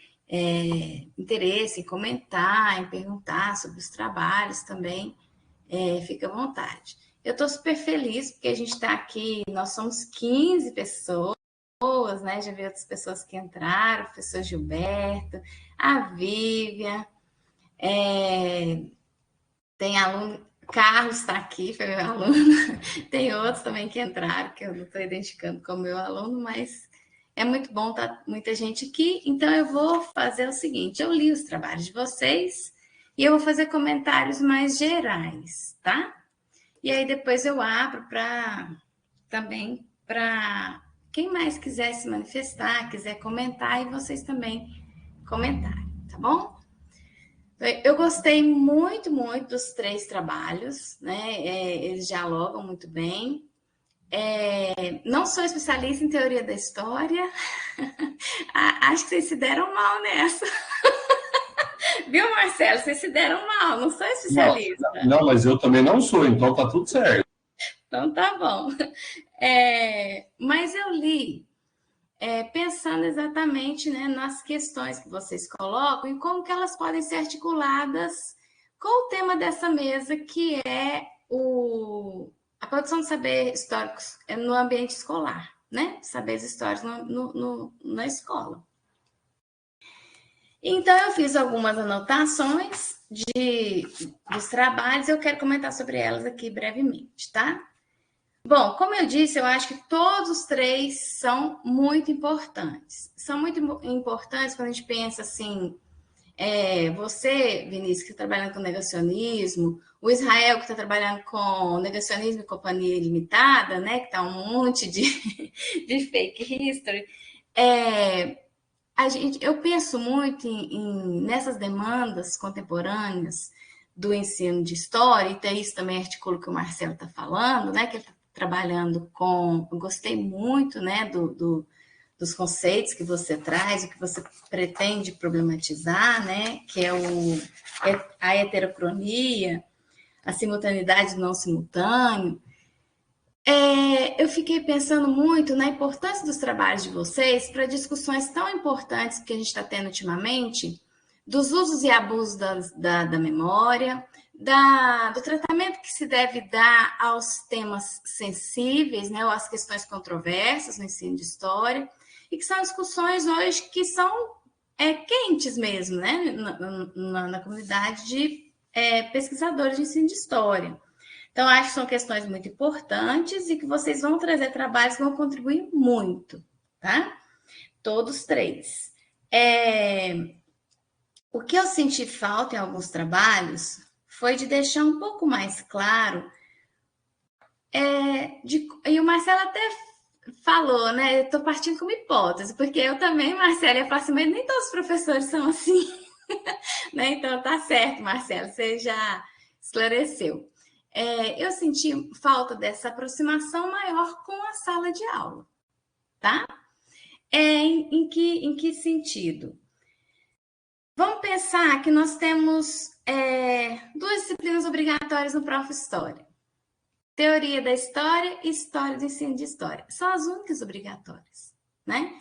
Speaker 1: interesse em comentar, em perguntar sobre os trabalhos também, fica à vontade. Eu estou super feliz porque a gente está aqui, nós somos 15 pessoas, né? Já vi outras pessoas que entraram, o professor Gilberto, a Vivian, tem aluno, Carlos está aqui, foi meu aluno, tem outros também que entraram, que eu não estou identificando como meu aluno, mas é muito bom estar muita gente aqui, então eu vou fazer o seguinte, eu li os trabalhos de vocês e eu vou fazer comentários mais gerais, tá? E aí depois eu abro também para quem mais quiser se manifestar, quiser comentar, e vocês também comentarem, tá bom? Eu gostei muito, muito dos 3 trabalhos, né? Eles dialogam muito bem. Não sou especialista em teoria da história, acho que vocês se deram mal nessa. Viu, Marcelo? Vocês se deram mal, não sou especialista.
Speaker 2: Não, mas eu também não sou, então tá tudo certo.
Speaker 1: Então tá bom. Mas eu li pensando exatamente, né, nas questões que vocês colocam e como que elas podem ser articuladas com o tema dessa mesa, que é a produção de saber históricos no ambiente escolar, né? Saberes históricos na escola. Então, eu fiz algumas anotações dos trabalhos, eu quero comentar sobre elas aqui brevemente, tá? Bom, como eu disse, eu acho que todos os 3 são muito importantes. São muito importantes quando a gente pensa assim, você, Vinícius, que está trabalhando com negacionismo, o Israel, que está trabalhando com negacionismo e companhia limitada, né, que está um monte de fake history, eu penso muito nessas demandas contemporâneas do ensino de história, e tem isso também articula o que o Marcelo está falando, né, que ele está trabalhando com... Eu gostei muito, né, dos conceitos que você traz, o que você pretende problematizar, né, que é a heterocronia, a simultaneidade do não simultâneo. Eu fiquei pensando muito na importância dos trabalhos de vocês para discussões tão importantes que a gente está tendo ultimamente, dos usos e abusos da memória, do tratamento que se deve dar aos temas sensíveis, né, ou às questões controversas no ensino de história, e que são discussões hoje que são quentes mesmo, né, na comunidade de pesquisadores de ensino de história. Então, acho que são questões muito importantes e que vocês vão trazer trabalhos que vão contribuir muito, tá? Todos 3. O que eu senti falta em alguns trabalhos foi de deixar um pouco mais claro, e o Marcelo até falou, né? Eu estou partindo com uma hipótese, porque eu também, Marcelo, ia falar assim, mas nem todos os professores são assim, né? Então, tá certo, Marcelo, você já esclareceu. Eu senti falta dessa aproximação maior com a sala de aula, tá? Em que sentido? Vamos pensar que nós temos duas disciplinas obrigatórias no Prof. História. Teoria da História e História do Ensino de História. São as únicas obrigatórias, né?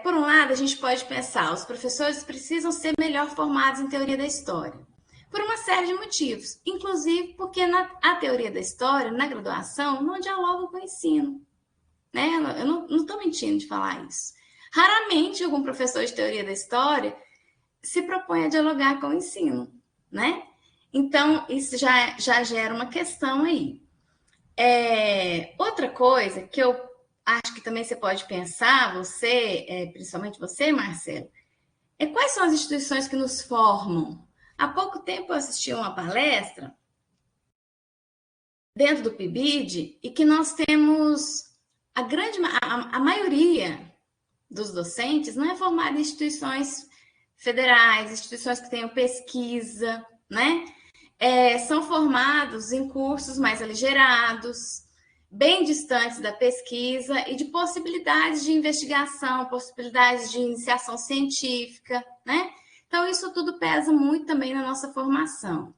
Speaker 1: Por um lado, a gente pode pensar, os professores precisam ser melhor formados em teoria da história, por uma série de motivos, inclusive porque a teoria da história, na graduação, não dialoga com o ensino, né? Eu não estou mentindo de falar isso. Raramente algum professor de teoria da história se propõe a dialogar com o ensino, né? Então, isso já gera uma questão aí. Outra coisa que eu acho que também você pode pensar, você, principalmente você, Marcelo, quais são as instituições que nos formam? Há pouco tempo eu assisti uma palestra dentro do PIBID e que nós temos a maioria dos docentes não é formada em instituições federais, instituições que tenham pesquisa, né? São formados em cursos mais aligerados, bem distantes da pesquisa e de possibilidades de investigação, possibilidades de iniciação científica, né? Então, isso tudo pesa muito também na nossa formação.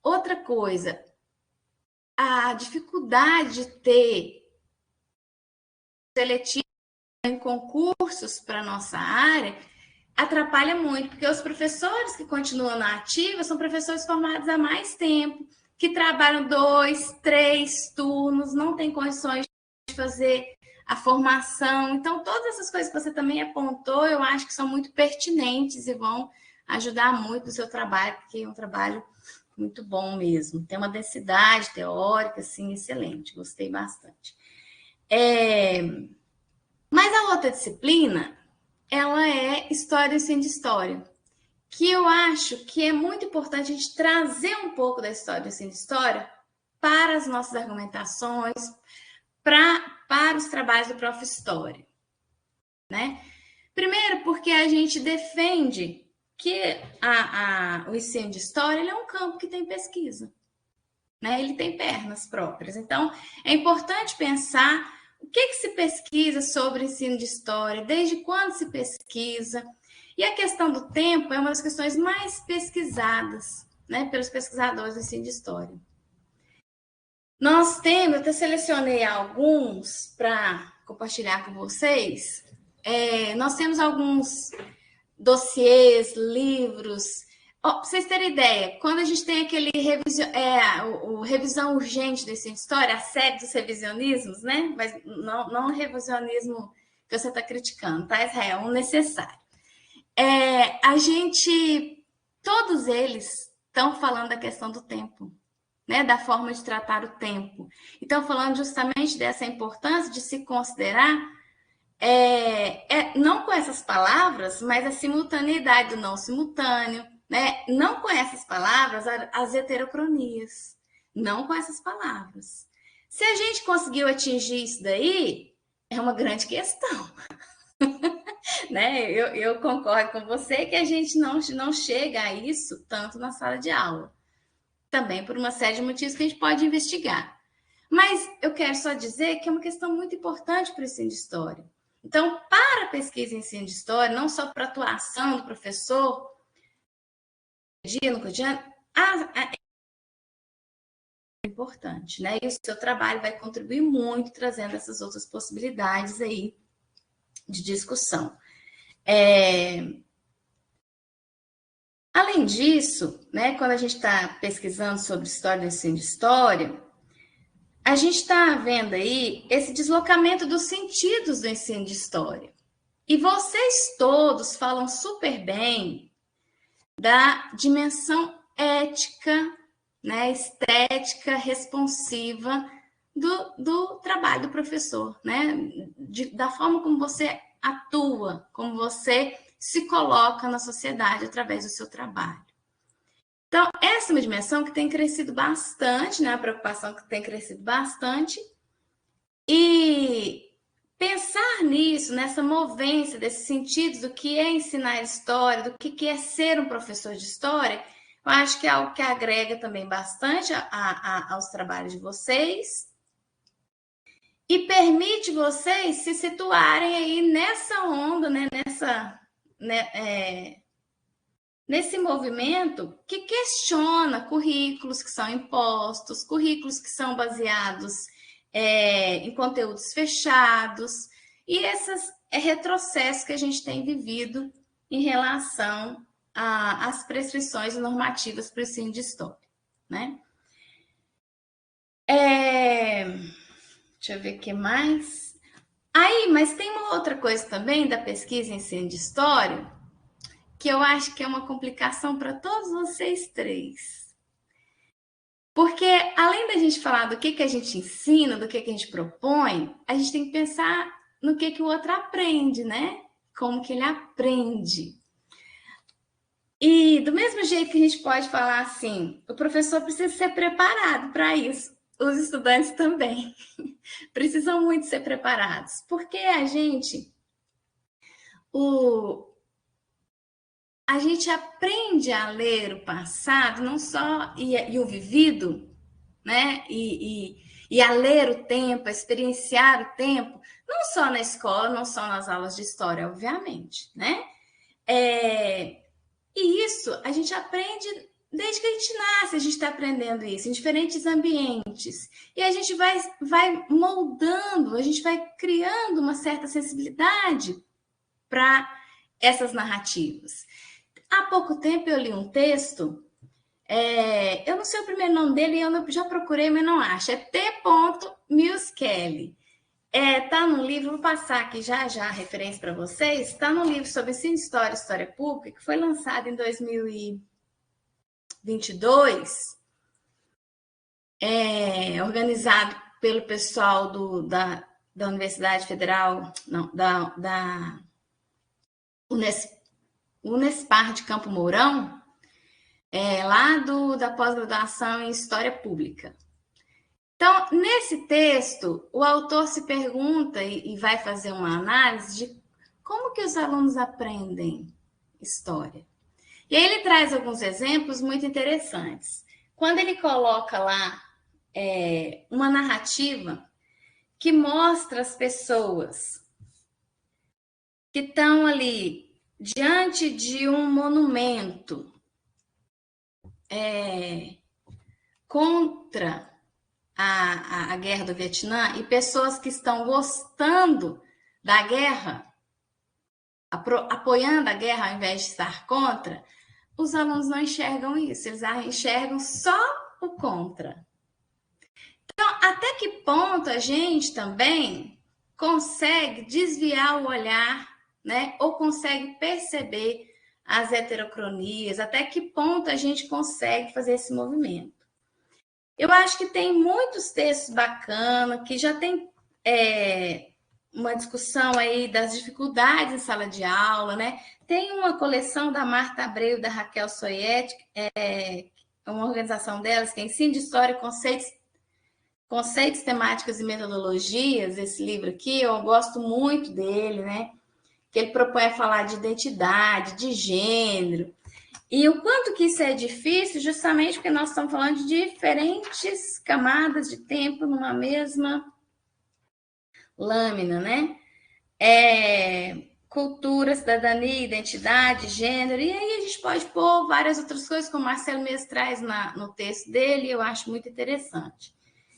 Speaker 1: Outra coisa, a dificuldade de ter seletivo em concursos para a nossa área atrapalha muito, porque os professores que continuam na ativa são professores formados há mais tempo, que trabalham 2, 3 turnos, não tem condições de fazer a formação. Então, todas essas coisas que você também apontou, eu acho que são muito pertinentes e vão ajudar muito no seu trabalho, porque é um trabalho muito bom mesmo. Tem uma densidade teórica, assim, excelente. Gostei bastante. Mas a outra disciplina, ela é História e Ensino de História, que eu acho que é muito importante a gente trazer um pouco da História e Ensino de História para as nossas argumentações, para os trabalhos do Prof. História, né? Primeiro, porque a gente defende que o ensino de história ele é um campo que tem pesquisa, né? Ele tem pernas próprias. Então, é importante pensar o que se pesquisa sobre ensino de história, desde quando se pesquisa. E a questão do tempo é uma das questões mais pesquisadas, né, pelos pesquisadores do ensino de história. Nós temos, eu até selecionei alguns para compartilhar com vocês. Nós temos alguns dossiês, livros. Para vocês terem ideia, quando a gente tem aquele revisão urgente do ensino de história, a série dos revisionismos, né? Mas não o revisionismo que você está criticando, tá, Israel? Um necessário. Todos eles estão falando da questão do tempo, né? Da forma de tratar o tempo. Então, falando justamente dessa importância de se considerar não com essas palavras, mas a simultaneidade do não simultâneo, né? Não com essas palavras, as heterocronias. Não com essas palavras. Se a gente conseguiu atingir isso daí, é uma grande questão. Né? Eu concordo com você que a gente não chega a isso tanto na sala de aula. Também por uma série de motivos que a gente pode investigar. Mas eu quero só dizer que é uma questão muito importante para o ensino de história. Então, para a pesquisa em ensino de história, não só para a atuação do professor, no cotidiano, é importante, né? E o seu trabalho vai contribuir muito trazendo essas outras possibilidades aí de discussão. Além disso, né, quando a gente está pesquisando sobre história do ensino de história, a gente está vendo aí esse deslocamento dos sentidos do ensino de história. E vocês todos falam super bem da dimensão ética, né, estética, responsiva do trabalho do professor, né? Da forma como você atua, como você se coloca na sociedade através do seu trabalho. Então, essa é uma dimensão que tem crescido bastante, né? A preocupação que tem crescido bastante. E pensar nisso, nessa movência desses sentidos do que é ensinar história, do que é ser um professor de história, eu acho que é algo que agrega também bastante aos trabalhos de vocês. e permite vocês se situarem aí nessa onda, né? Nesse movimento que questiona currículos que são impostos, currículos que são baseados em conteúdos fechados, e esses retrocessos que a gente tem vivido em relação às prescrições normativas para o ensino de história, né? Deixa eu ver o que mais. Aí, mas tem uma outra coisa também da pesquisa em ensino de história, que eu acho que é uma complicação para todos vocês três. Porque, além da gente falar do que a gente ensina, do que a gente propõe, a gente tem que pensar no que o outro aprende, né? Como que ele aprende. E do mesmo jeito que a gente pode falar assim, o professor precisa ser preparado para isso. Os estudantes também precisam muito ser preparados. Porque a gente aprende a ler o passado, não só e o vivido, né? E a ler o tempo, a experienciar o tempo, não só na escola, não só nas aulas de história, obviamente, né? E isso a gente aprende desde que a gente nasce, a gente está aprendendo isso em diferentes ambientes. E a gente vai moldando, a gente vai criando uma certa sensibilidade para essas narrativas. Há pouco tempo eu li um texto, eu não sei o primeiro nome dele, eu já procurei, mas não acho. É T. Mills Kelly. Está no livro, vou passar aqui já a referência para vocês. Está no livro sobre ensino de história e história pública, que foi lançado em 2022, organizado pelo pessoal da Universidade Federal, não, da Unespar de Campo Mourão, lá da pós-graduação em História Pública. Então, nesse texto, o autor se pergunta e vai fazer uma análise de como que os alunos aprendem história. E aí ele traz alguns exemplos muito interessantes. Quando ele coloca lá uma narrativa que mostra as pessoas que estão ali diante de um monumento contra a guerra do Vietnã, e pessoas que estão gostando da guerra, apoiando a guerra ao invés de estar contra, os alunos não enxergam isso, eles enxergam só o contra. Então, até que ponto a gente também consegue desviar o olhar, né? Ou consegue perceber as heterocronias, até que ponto a gente consegue fazer esse movimento. Eu acho que tem muitos textos bacanas, que já tem uma discussão aí das dificuldades em sala de aula, né? Tem uma coleção da Marta Abreu e da Raquel Soiet, uma organização delas, que é Ensino de História, Conceitos, Temáticas e Metodologias, esse livro aqui, eu gosto muito dele, né? Que ele propõe a falar de identidade, de gênero. E o quanto que isso é difícil, justamente porque nós estamos falando de diferentes camadas de tempo numa mesma lâmina, né? Cultura, cidadania, identidade, gênero, e aí a gente pode pôr várias outras coisas, como o Marcelo mesmo traz no texto dele, eu acho muito interessante.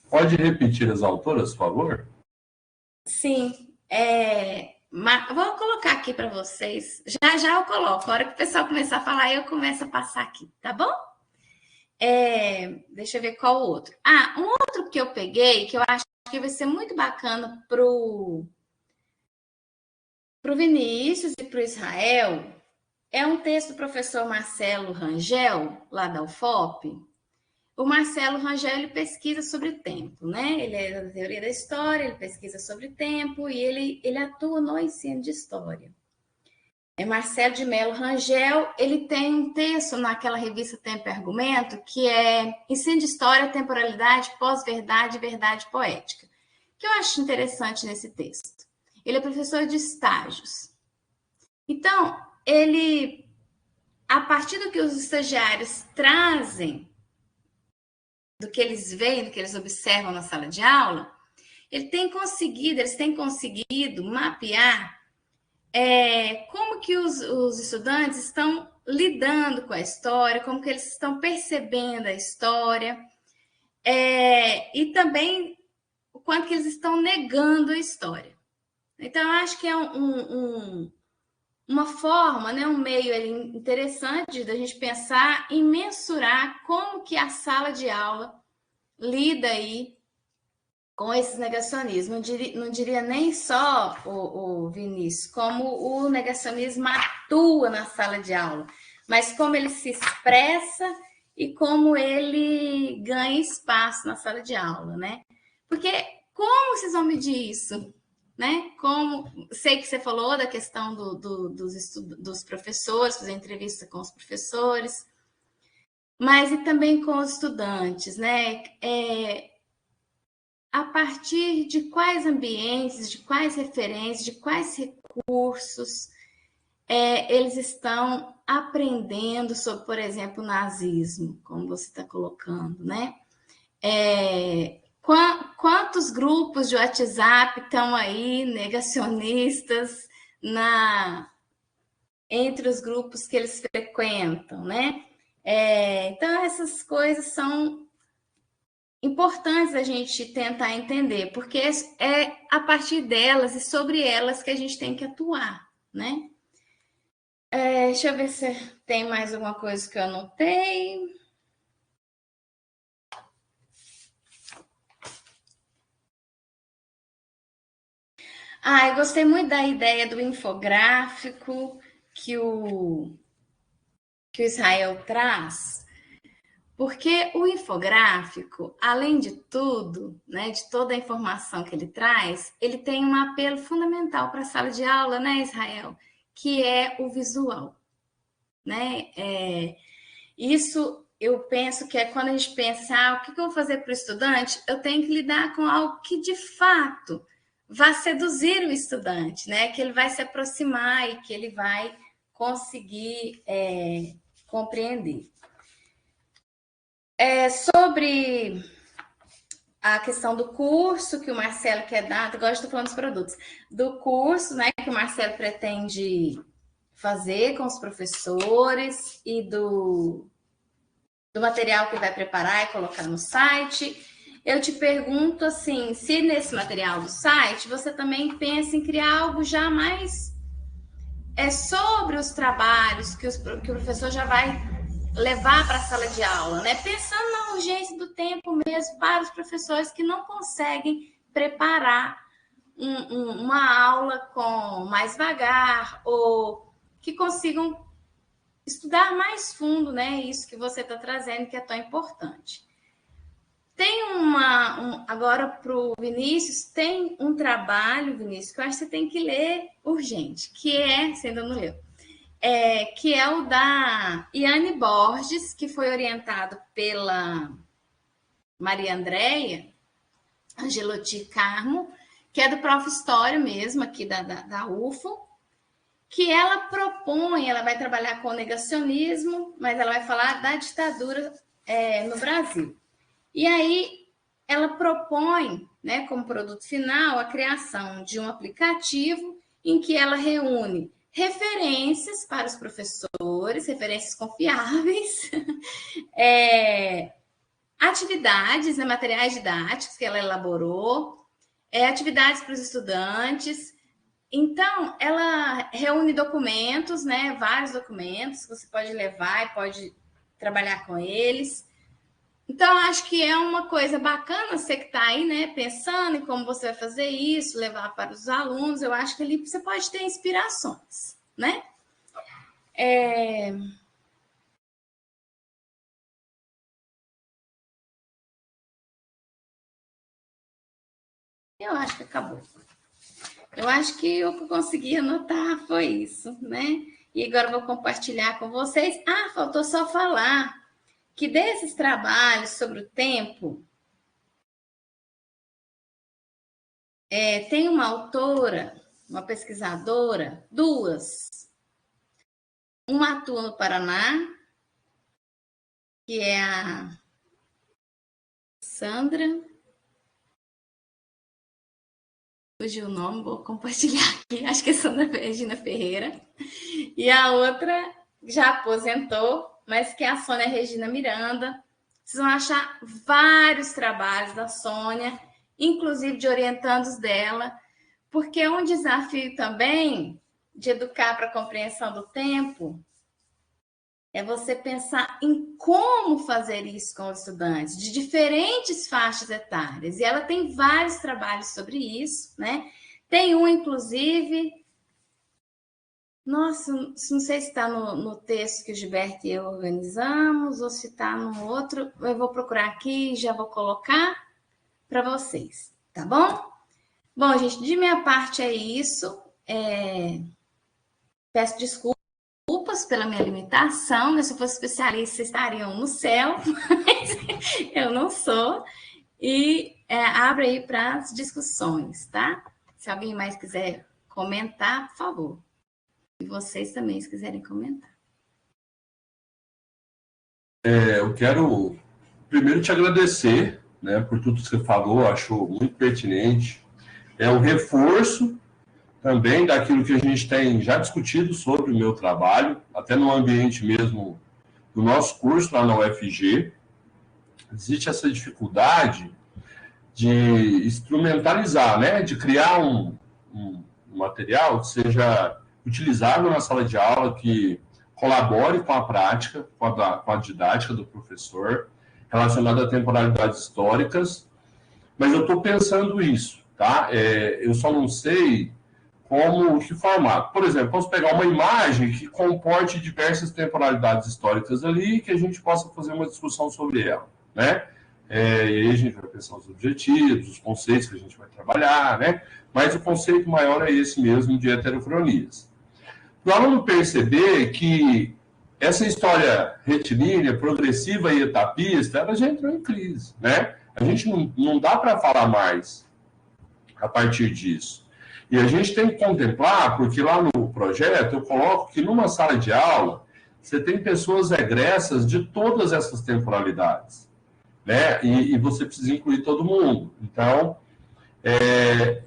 Speaker 2: Pode repetir as autoras, por favor?
Speaker 1: Sim, vou colocar aqui para vocês. Já eu coloco. A hora que o pessoal começar a falar, eu começo a passar aqui, tá bom? Deixa eu ver qual outro. Um outro que eu peguei, que eu acho que vai ser muito bacana pro Vinícius e pro Israel, é um texto do professor Marcelo Rangel, lá da UFOP. O Marcelo Rangel, ele pesquisa sobre o tempo, né? Ele é da teoria da história, ele pesquisa sobre o tempo e ele atua no ensino de história. Marcelo de Mello Rangel, ele tem um texto naquela revista Tempo e Argumento, que é Ensino de História, Temporalidade, Pós-Verdade e Verdade Poética, que eu acho interessante nesse texto. Ele é professor de estágios. Então, ele, a partir do que os estagiários trazem, do que eles veem, do que eles observam na sala de aula, eles têm conseguido mapear como que os estudantes estão lidando com a história, como que eles estão percebendo a história, e também o quanto que eles estão negando a história. Então, eu acho que é uma forma, né, um meio interessante da gente pensar e mensurar como que a sala de aula lida aí com esses negacionismos. Não diria nem só o Vinícius, como o negacionismo atua na sala de aula, mas como ele se expressa e como ele ganha espaço na sala de aula, né? Porque como vocês vão medir isso? Né? Como sei que você falou da questão dos professores, fazer entrevista com os professores, mas e também com os estudantes, né? A partir de quais ambientes, de quais referências, de quais recursos eles estão aprendendo sobre, por exemplo, o nazismo, como você está colocando, né? Quantos grupos de WhatsApp estão aí negacionistas entre os grupos que eles frequentam, né? Então, essas coisas são importantes a gente tentar entender, porque é a partir delas e sobre elas que a gente tem que atuar, né? Deixa eu ver se tem mais alguma coisa que eu anotei. Eu gostei muito da ideia do infográfico que o Israel traz, porque o infográfico, além de tudo, né, de toda a informação que ele traz, ele tem um apelo fundamental para a sala de aula, né, Israel, que é o visual, né? Isso eu penso que é quando a gente pensa, o que eu vou fazer para o estudante? Eu tenho que lidar com algo que de fato vai seduzir o estudante, né? Que ele vai se aproximar e que ele vai conseguir compreender. Sobre a questão do curso que o Marcelo quer dar, agora estou falando dos produtos, do curso, né, que o Marcelo pretende fazer com os professores e do material que vai preparar e colocar no site. Eu te pergunto assim, se nesse material do site você também pensa em criar algo já mais sobre os trabalhos que o professor já vai levar para a sala de aula, né? Pensando na urgência do tempo mesmo para os professores que não conseguem preparar uma aula com mais vagar ou que consigam estudar mais fundo, né? Isso que você está trazendo que é tão importante. Tem agora para o Vinícius, tem um trabalho, Vinícius, que eu acho que você tem que ler urgente, que você ainda não leu, que é o da Iane Borges, que foi orientado pela Maria Andréia Angelotti Carmo, que é do Prof. História mesmo, aqui da UFO, que ela propõe, ela vai trabalhar com o negacionismo, mas ela vai falar da ditadura no Brasil. E aí ela propõe, né, como produto final, a criação de um aplicativo em que ela reúne referências para os professores, referências confiáveis, atividades, né, materiais didáticos que ela elaborou, atividades para os estudantes. Então, ela reúne documentos, né, vários documentos que você pode levar e pode trabalhar com eles. Então, acho que é uma coisa bacana você que está aí, né, pensando em como você vai fazer isso, levar para os alunos. Eu acho que ali você pode ter inspirações, né? Eu acho que acabou. Eu acho que o que eu consegui anotar foi isso, né? E agora eu vou compartilhar com vocês. Faltou só falar que desses trabalhos sobre o tempo, tem uma autora, uma pesquisadora, duas. Uma atua no Paraná, que é a Sandra Fugiu o nome, vou compartilhar aqui. Acho que é Sandra Regina Ferreira. E a outra já aposentou, mas que é a Sônia Regina Miranda. Vocês vão achar vários trabalhos da Sônia, inclusive de orientandos dela, porque é um desafio também de educar para a compreensão do tempo é você pensar em como fazer isso com os estudantes de diferentes faixas etárias. E ela tem vários trabalhos sobre isso, né? Tem um, inclusive... Nossa, não sei se está no texto que o Gilberto e eu organizamos ou se está no outro. Eu vou procurar aqui e já vou colocar para vocês, tá bom? Bom, gente, de minha parte é isso. Peço desculpas pela minha limitação, né? Se eu fosse especialista, estariam no céu, mas eu não sou. E abro aí para as discussões, tá? Se alguém mais quiser comentar, por favor. E vocês também, se quiserem comentar.
Speaker 2: Eu quero primeiro te agradecer, né, por tudo que você falou, acho muito pertinente. É um reforço também daquilo que a gente tem já discutido sobre o meu trabalho, até no ambiente mesmo do nosso curso lá na UFG. Existe essa dificuldade de instrumentalizar, né, de criar um material que seja utilizável na sala de aula, que colabore com a prática, com a didática do professor, relacionada a temporalidades históricas, mas eu estou pensando isso, tá? Eu só não sei como, que formato. Por exemplo, vamos pegar uma imagem que comporte diversas temporalidades históricas ali e que a gente possa fazer uma discussão sobre ela, né? E aí a gente vai pensar os objetivos, os conceitos que a gente vai trabalhar, né? Mas o conceito maior é esse mesmo de heterocronias. Para o aluno perceber que essa história retilínea, progressiva e etapista, ela já entrou em crise, né? A gente não dá para falar mais a partir disso. E a gente tem que contemplar, porque lá no projeto eu coloco que numa sala de aula você tem pessoas egressas de todas essas temporalidades, né? E você precisa incluir todo mundo. Então,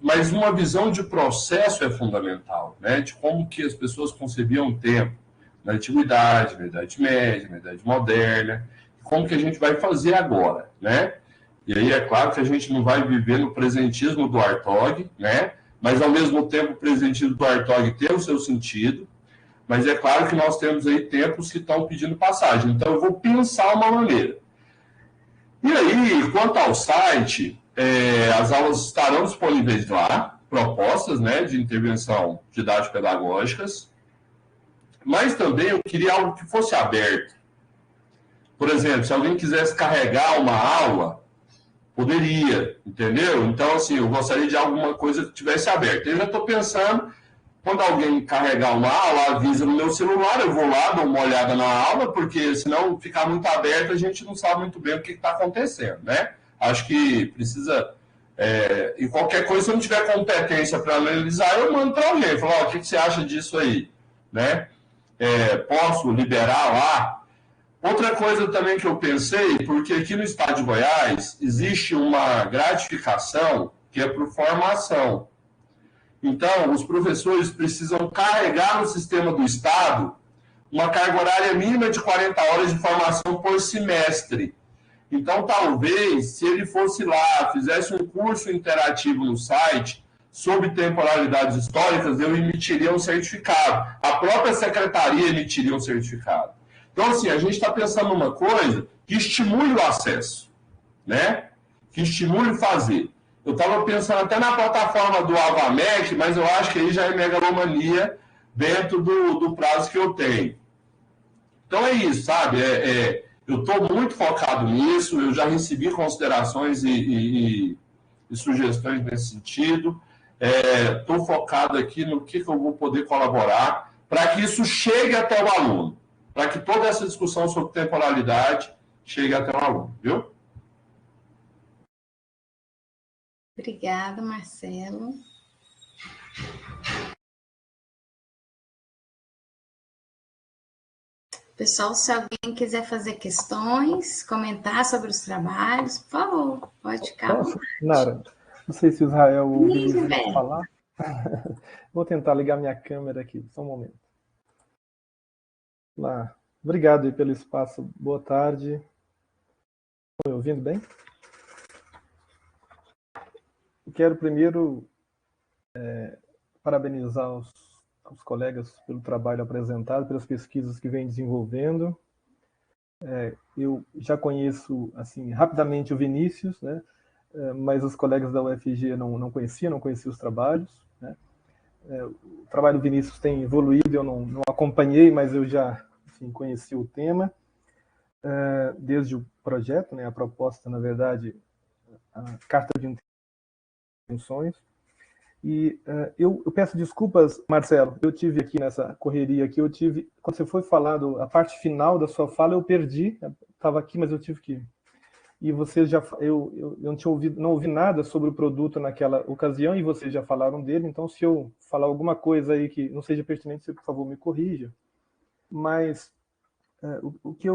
Speaker 2: mas uma visão de processo é fundamental, né? De como que as pessoas concebiam o tempo na Antiguidade, na Idade Média, na Idade Moderna, como que a gente vai fazer agora, né? E aí é claro que a gente não vai viver no presentismo do Hartog, né? Mas ao mesmo tempo o presentismo do Hartog tem o seu sentido, mas é claro que nós temos aí tempos que estão pedindo passagem. Então eu vou pensar uma maneira. E aí, quanto ao site, as aulas estarão disponíveis lá, propostas, né, de intervenção didático-pedagógicas, mas também eu queria algo que fosse aberto. Por exemplo, se alguém quisesse carregar uma aula, poderia, entendeu? Então, assim, eu gostaria de alguma coisa que tivesse aberta. Eu já estou pensando, quando alguém carregar uma aula, avisa no meu celular, eu vou lá, dou uma olhada na aula, porque senão ficar muito aberto, a gente não sabe muito bem o que está acontecendo, né? Acho que precisa... e qualquer coisa, se eu não tiver competência para analisar, eu mando para alguém. Falo, o que você acha disso aí? Né? Posso liberar lá? Outra coisa também que eu pensei, porque aqui no estado de Goiás existe uma gratificação que é por formação. Então, os professores precisam carregar no sistema do estado uma carga horária mínima de 40 horas de formação por semestre. Então, talvez, se ele fosse lá, fizesse um curso interativo no site sobre temporalidades históricas, eu emitiria um certificado. A própria secretaria emitiria um certificado. Então, assim, a gente está pensando numa coisa que estimule o acesso, né? Que estimule fazer. Eu estava pensando até na plataforma do Avamec, mas eu acho que aí já é megalomania dentro do prazo que eu tenho. Então é isso, sabe? Eu estou muito focado nisso, eu já recebi considerações e sugestões nesse sentido. Estou focado aqui no que eu vou poder colaborar para que isso chegue até o aluno, para que toda essa discussão sobre temporalidade chegue até o aluno, viu?
Speaker 1: Obrigada, Marcelo. Pessoal, se alguém quiser fazer questões, comentar sobre os trabalhos, por favor, pode ficar.
Speaker 5: Nara, Não sei se o Israel ou o Vinícius
Speaker 1: Isabel.
Speaker 5: vão falar. Vou tentar ligar minha câmera aqui, só um momento. Lá. Obrigado aí pelo espaço. Boa tarde. Estão me ouvindo bem? Eu quero primeiro parabenizar os colegas pelo trabalho apresentado, pelas pesquisas que vem desenvolvendo. Eu já conheço assim rapidamente o Vinícius, né? Mas os colegas da UFG não conheciam os trabalhos, né? O trabalho do Vinícius tem evoluído, eu não acompanhei, mas eu já conheci o tema desde o projeto, né? A proposta, na verdade, a carta de intenções. E eu peço desculpas, Marcelo, eu tive aqui nessa correria aqui, quando você foi falar a parte final da sua fala, eu perdi, estava aqui, mas eu tive que ir. E vocês eu não ouvi nada sobre o produto naquela ocasião, e vocês já falaram dele, então se eu falar alguma coisa aí que não seja pertinente, você, por favor, me corrija. Mas o que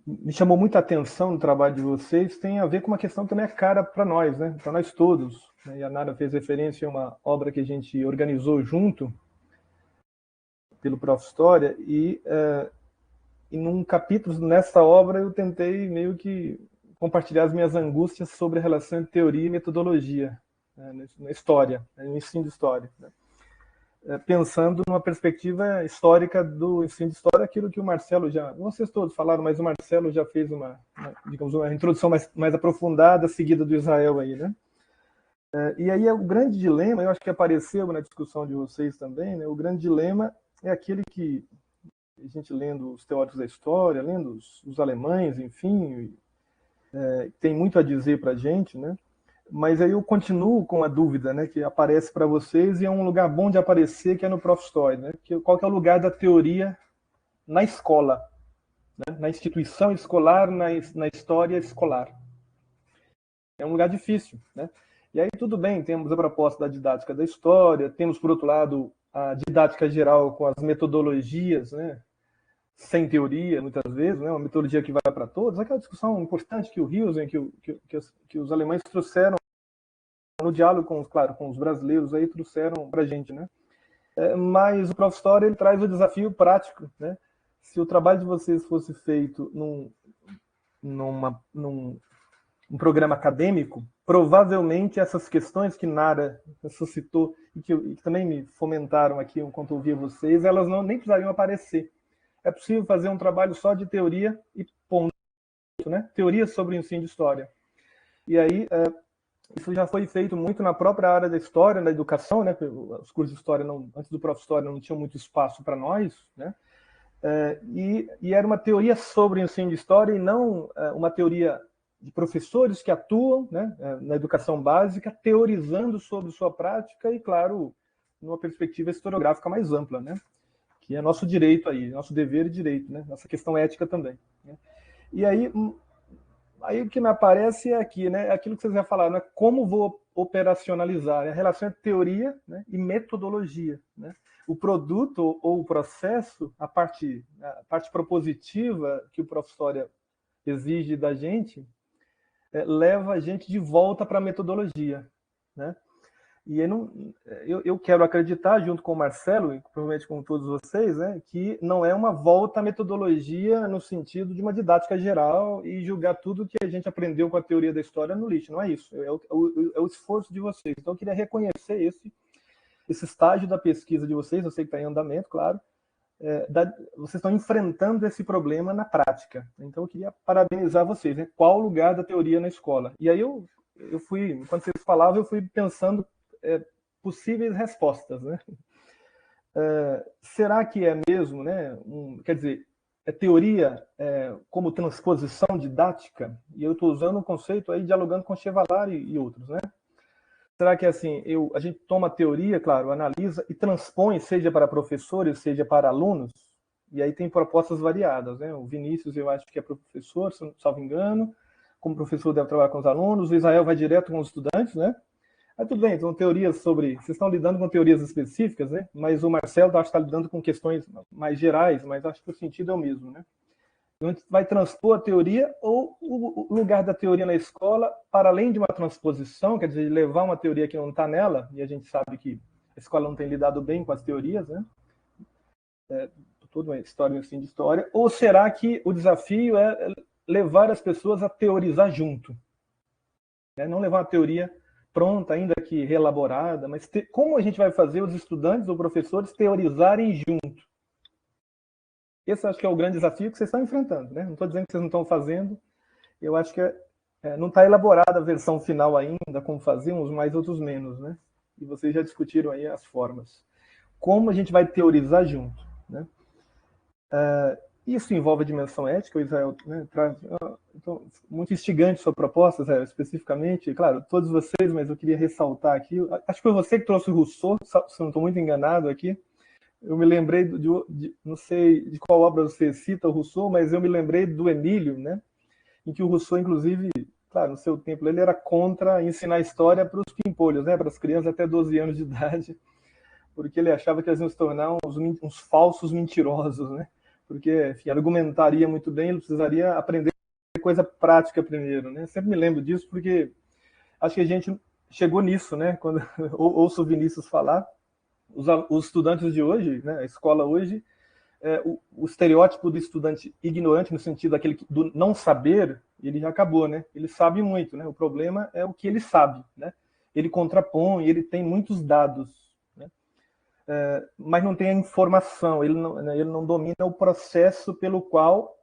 Speaker 5: me chamou muita atenção no trabalho de vocês tem a ver com uma questão que também é cara para nós, né? Para nós todos. Né? E a Nara fez referência a uma obra que a gente organizou junto pelo Prof. História, e num capítulo nessa obra eu tentei meio que compartilhar as minhas angústias sobre a relação entre teoria e metodologia, né? Na história, no ensino de história. Né? Pensando numa perspectiva histórica do ensino de história, aquilo que o Marcelo já, vocês todos falaram, mas o Marcelo já fez uma introdução mais aprofundada, seguida do Israel aí, né? E aí o grande dilema, eu acho que apareceu na discussão de vocês também, né? O grande dilema é aquele que a gente lendo os teóricos da história, lendo os alemães, enfim, tem muito a dizer para a gente, né? Mas aí eu continuo com a dúvida, né, que aparece para vocês, e é um lugar bom de aparecer, que é no Prof. História, né? Qual que é o lugar da teoria na escola, né? Na instituição escolar, na história escolar. É um lugar difícil, né? E aí tudo bem, temos a proposta da didática da história, temos, por outro lado, a didática geral com as metodologias, né? Sem teoria, muitas vezes, né? Uma metodologia que vai para todos. Aquela discussão importante que o Hilsen, que os alemães trouxeram no diálogo com os brasileiros, aí trouxeram para a gente, né? Mas o Prof. História, ele traz o desafio prático, né? Se o trabalho de vocês fosse feito num programa acadêmico, provavelmente essas questões que Nara suscitou e que também me fomentaram aqui enquanto ouvia vocês, elas nem precisariam aparecer. É possível fazer um trabalho só de teoria e ponto, né? Teoria sobre o ensino de história. E aí, isso já foi feito muito na própria área da história, da educação, né? Os cursos de história, antes do Prof. História, não tinham muito espaço para nós, né? E era uma teoria sobre o ensino de história e não uma teoria de professores que atuam, né, na educação básica, teorizando sobre sua prática e, claro, numa perspectiva historiográfica mais ampla, né? Que é nosso direito aí, nosso dever e direito, né? Nossa questão ética também. Né? E aí o que me aparece é aqui, né? Aquilo que vocês já falaram, né? Como vou operacionalizar a relação entre teoria, né, e metodologia, né? O produto ou o processo, a parte propositiva que o Prof. História exige da gente, leva a gente de volta para a metodologia, né? E eu quero acreditar, junto com o Marcelo, e provavelmente com todos vocês, né, que não é uma volta à metodologia no sentido de uma didática geral e julgar tudo que a gente aprendeu com a teoria da história no lixo. Não é isso. É o esforço de vocês. Então, eu queria reconhecer esse estágio da pesquisa de vocês. Eu sei que está em andamento, claro. Vocês estão enfrentando esse problema na prática. Então, eu queria parabenizar vocês. Né? Qual o lugar da teoria na escola? E aí eu fui, enquanto vocês falavam, eu fui pensando possíveis respostas, né? Será que é mesmo, né? Quer dizer, teoria como transposição didática? E eu estou usando um conceito aí dialogando com Chevallard e outros, né? Será que assim a gente toma a teoria, claro, analisa e transpõe, seja para professores, seja para alunos? E aí tem propostas variadas, né? O Vinícius, eu acho que é professor, se não salvo engano, como professor deve trabalhar com os alunos. O Israel vai direto com os estudantes, né? Tudo bem, então teorias sobre... Vocês estão lidando com teorias específicas, né? Mas o Marcelo acho que está lidando com questões mais gerais, mas acho que o sentido é o mesmo, né? onde vai transpor a teoria, ou o lugar da teoria na escola, para além de uma transposição, quer dizer, levar uma teoria que não está nela, e a gente sabe que a escola não tem lidado bem com as teorias, né? Toda uma história assim de história, ou será que o desafio é levar as pessoas a teorizar junto? Né? Não levar uma teoria pronta, ainda que reelaborada, mas como a gente vai fazer os estudantes ou professores teorizarem junto? Esse acho que é o grande desafio que vocês estão enfrentando, né? Não estou dizendo que vocês não estão fazendo, eu acho que não está elaborada a versão final ainda, como fazer, uns mais, outros menos, né? E vocês já discutiram aí as formas. Como a gente vai teorizar junto, né? Isso envolve a dimensão ética, o Israel, né, traz então, muito instigante sua proposta, Israel, especificamente, claro, todos vocês, mas eu queria ressaltar aqui, acho que foi você que trouxe o Rousseau, se eu não estou muito enganado aqui, eu me lembrei não sei de qual obra você cita o Rousseau, mas eu me lembrei do Emílio, né, em que o Rousseau, inclusive, claro, no seu tempo, ele era contra ensinar história para os pimpolhos, né, para as crianças até 12 anos de idade, porque ele achava que eles iam se tornar uns falsos mentirosos, né? Porque, enfim, argumentaria muito bem, ele precisaria aprender coisa prática primeiro, né? Sempre me lembro disso, porque acho que a gente chegou nisso, né? Quando ouço o Vinícius falar, os estudantes de hoje, né? A escola hoje, o estereótipo do estudante ignorante, no sentido do não saber, ele já acabou, né? Ele sabe muito, né? O problema é o que ele sabe, né? Ele contrapõe, ele tem muitos dados, mas não tem a informação, ele não domina o processo pelo qual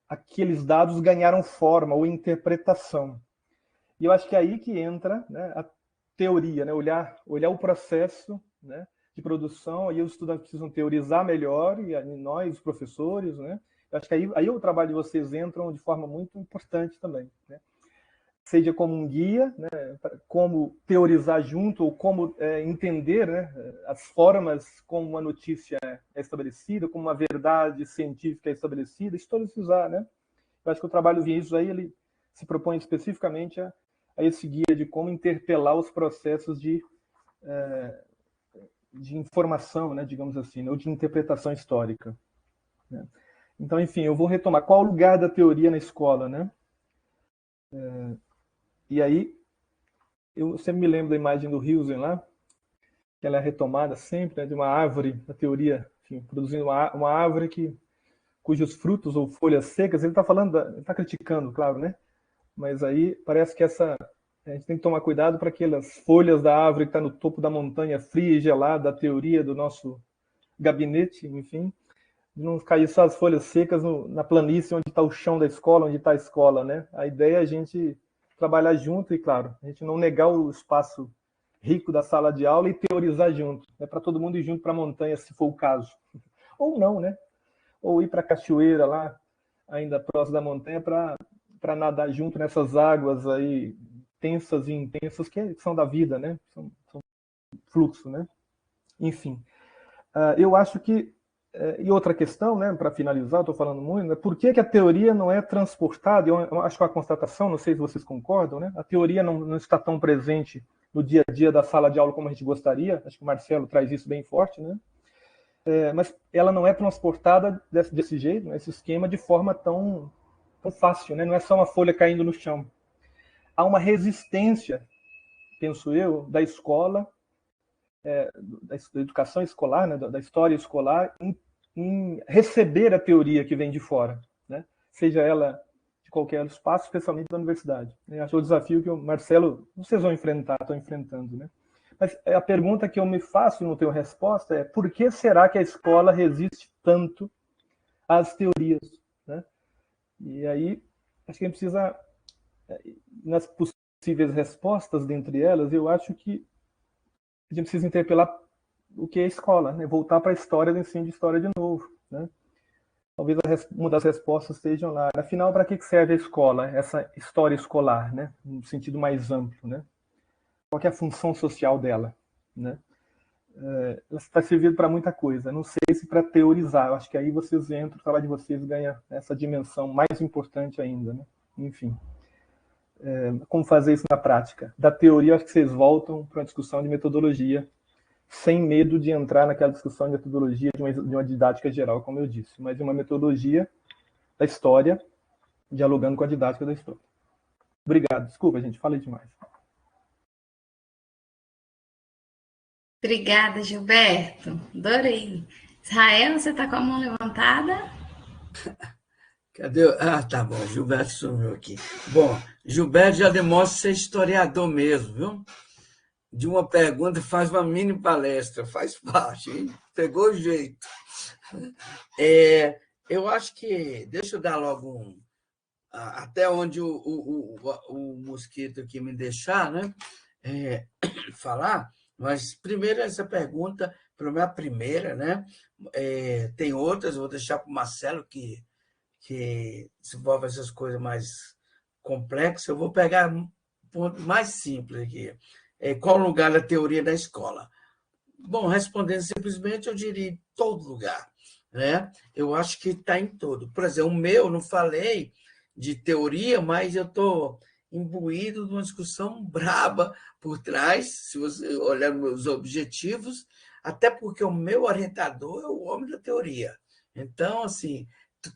Speaker 5: aqueles dados ganharam forma ou interpretação. E eu acho que é aí que entra, né, a teoria, né, olhar o processo, né, de produção, aí os estudantes precisam teorizar melhor, e nós, os professores, né, eu acho que aí o trabalho de vocês entram de forma muito importante também, né? Seja como um guia, né, como teorizar junto, ou como entender, né, as formas como uma notícia é estabelecida, como uma verdade científica é estabelecida, historicizar, né? Eu acho que o trabalho Vinícius aí, ele se propõe especificamente a esse guia de como interpelar os processos de informação, né, digamos assim, ou de interpretação histórica, né? Então, enfim, eu vou retomar. Qual o lugar da teoria na escola, né? E aí, eu sempre me lembro da imagem do Hilsen lá, que ela é retomada sempre, né, de uma árvore, a teoria, enfim, produzindo uma árvore cujos frutos ou folhas secas, ele está falando, ele está criticando, claro, né? Mas aí parece que a gente tem que tomar cuidado para aquelas folhas da árvore que está no topo da montanha fria e gelada, a teoria do nosso gabinete, enfim, de não cair só as folhas secas na planície onde está o chão da escola, onde está a escola, né? A ideia é a gente trabalhar junto e, claro, a gente não negar o espaço rico da sala de aula e teorizar junto. É para todo mundo ir junto para a montanha, se for o caso. Ou não, né? Ou ir para a cachoeira lá, ainda próximo da montanha, para nadar junto nessas águas aí tensas e intensas que são da vida, né? São fluxo, né? Enfim, eu acho que e outra questão, né, para finalizar, estou falando muito, né, por que a teoria não é transportada? Eu acho que é uma constatação, não sei se vocês concordam, né? A teoria não está tão presente no dia a dia da sala de aula como a gente gostaria. Acho que o Marcelo traz isso bem forte, né? Mas ela não é transportada desse jeito, nesse esquema, de forma tão fácil, né? Não é só uma folha caindo no chão. Há uma resistência, penso eu, da escola, da educação escolar, né, da história escolar, em receber a teoria que vem de fora, né? Seja ela de qualquer espaço, especialmente da universidade. Eu acho o desafio que o Marcelo, vocês vão enfrentar, estão enfrentando, né? Mas a pergunta que eu me faço e não tenho resposta é: por que será que a escola resiste tanto às teorias, né? E aí, acho que a gente precisa, nas possíveis respostas dentre elas, eu acho que a gente precisa interpelar o que é a escola, né? Voltar para a história do ensino de história de novo, né? Talvez uma das respostas estejam lá. Afinal, para que serve a escola, essa história escolar, né? No sentido mais amplo, né? Qual é a função social dela, né? Ela está servindo para muita coisa. Não sei se para teorizar. Eu acho que aí vocês entram, o trabalho de vocês ganha essa dimensão mais importante ainda, né? Enfim. Como fazer isso na prática? Da teoria, acho que vocês voltam para uma discussão de metodologia, sem medo de entrar naquela discussão de metodologia de uma didática geral, como eu disse, mas de uma metodologia da história, dialogando com a didática da história. Obrigado. Desculpa, gente, falei demais.
Speaker 1: Obrigada, Gilberto. Adorei. Israel, você está com a mão levantada?
Speaker 3: Cadê? Ah, tá bom, Gilberto sumiu aqui. Bom, Gilberto já demonstra ser historiador mesmo, viu? De uma pergunta faz uma mini palestra, faz parte, hein? Pegou o jeito. Eu acho que, deixa eu dar logo até onde o mosquito aqui me deixar, né? Falar, mas primeiro essa pergunta, para mim a primeira, né? Tem outras, vou deixar para o Marcelo, que desenvolve essas coisas mais complexas. Eu vou pegar um ponto mais simples aqui. Qual o lugar da teoria da escola? Bom, respondendo simplesmente, eu diria em todo lugar, né? Eu acho que está em todo. Por exemplo, o meu, não falei de teoria, mas eu estou imbuído de uma discussão braba por trás, se você olhar meus objetivos, até porque o meu orientador é o homem da teoria. Então, assim,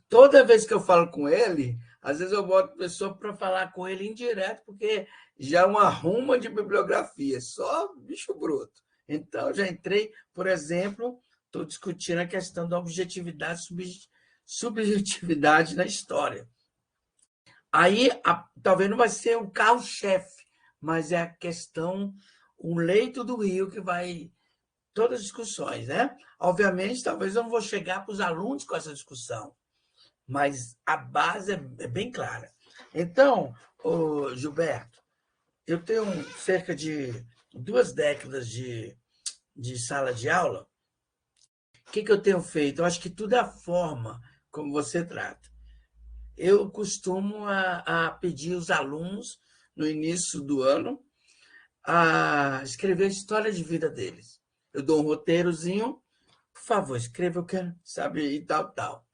Speaker 3: toda vez que eu falo com ele, às vezes eu boto pessoa para falar com ele indireto, porque já é uma ruma de bibliografia, só bicho bruto. Então, já entrei, por exemplo, estou discutindo a questão da objetividade e subjetividade na história. Aí, talvez não vai ser o carro-chefe, mas é a questão, o leito do rio que vai... Todas as discussões, né? Obviamente, talvez eu não vou chegar para os alunos com essa discussão, mas a base é bem clara. Então, Gilberto, eu tenho cerca de 2 décadas de sala de aula. O que eu tenho feito? Eu acho que tudo é a forma como você trata. Eu costumo a pedir aos alunos, no início do ano, a escrever a história de vida deles. Eu dou um roteirozinho, por favor, escreva, eu quero saber, e tal.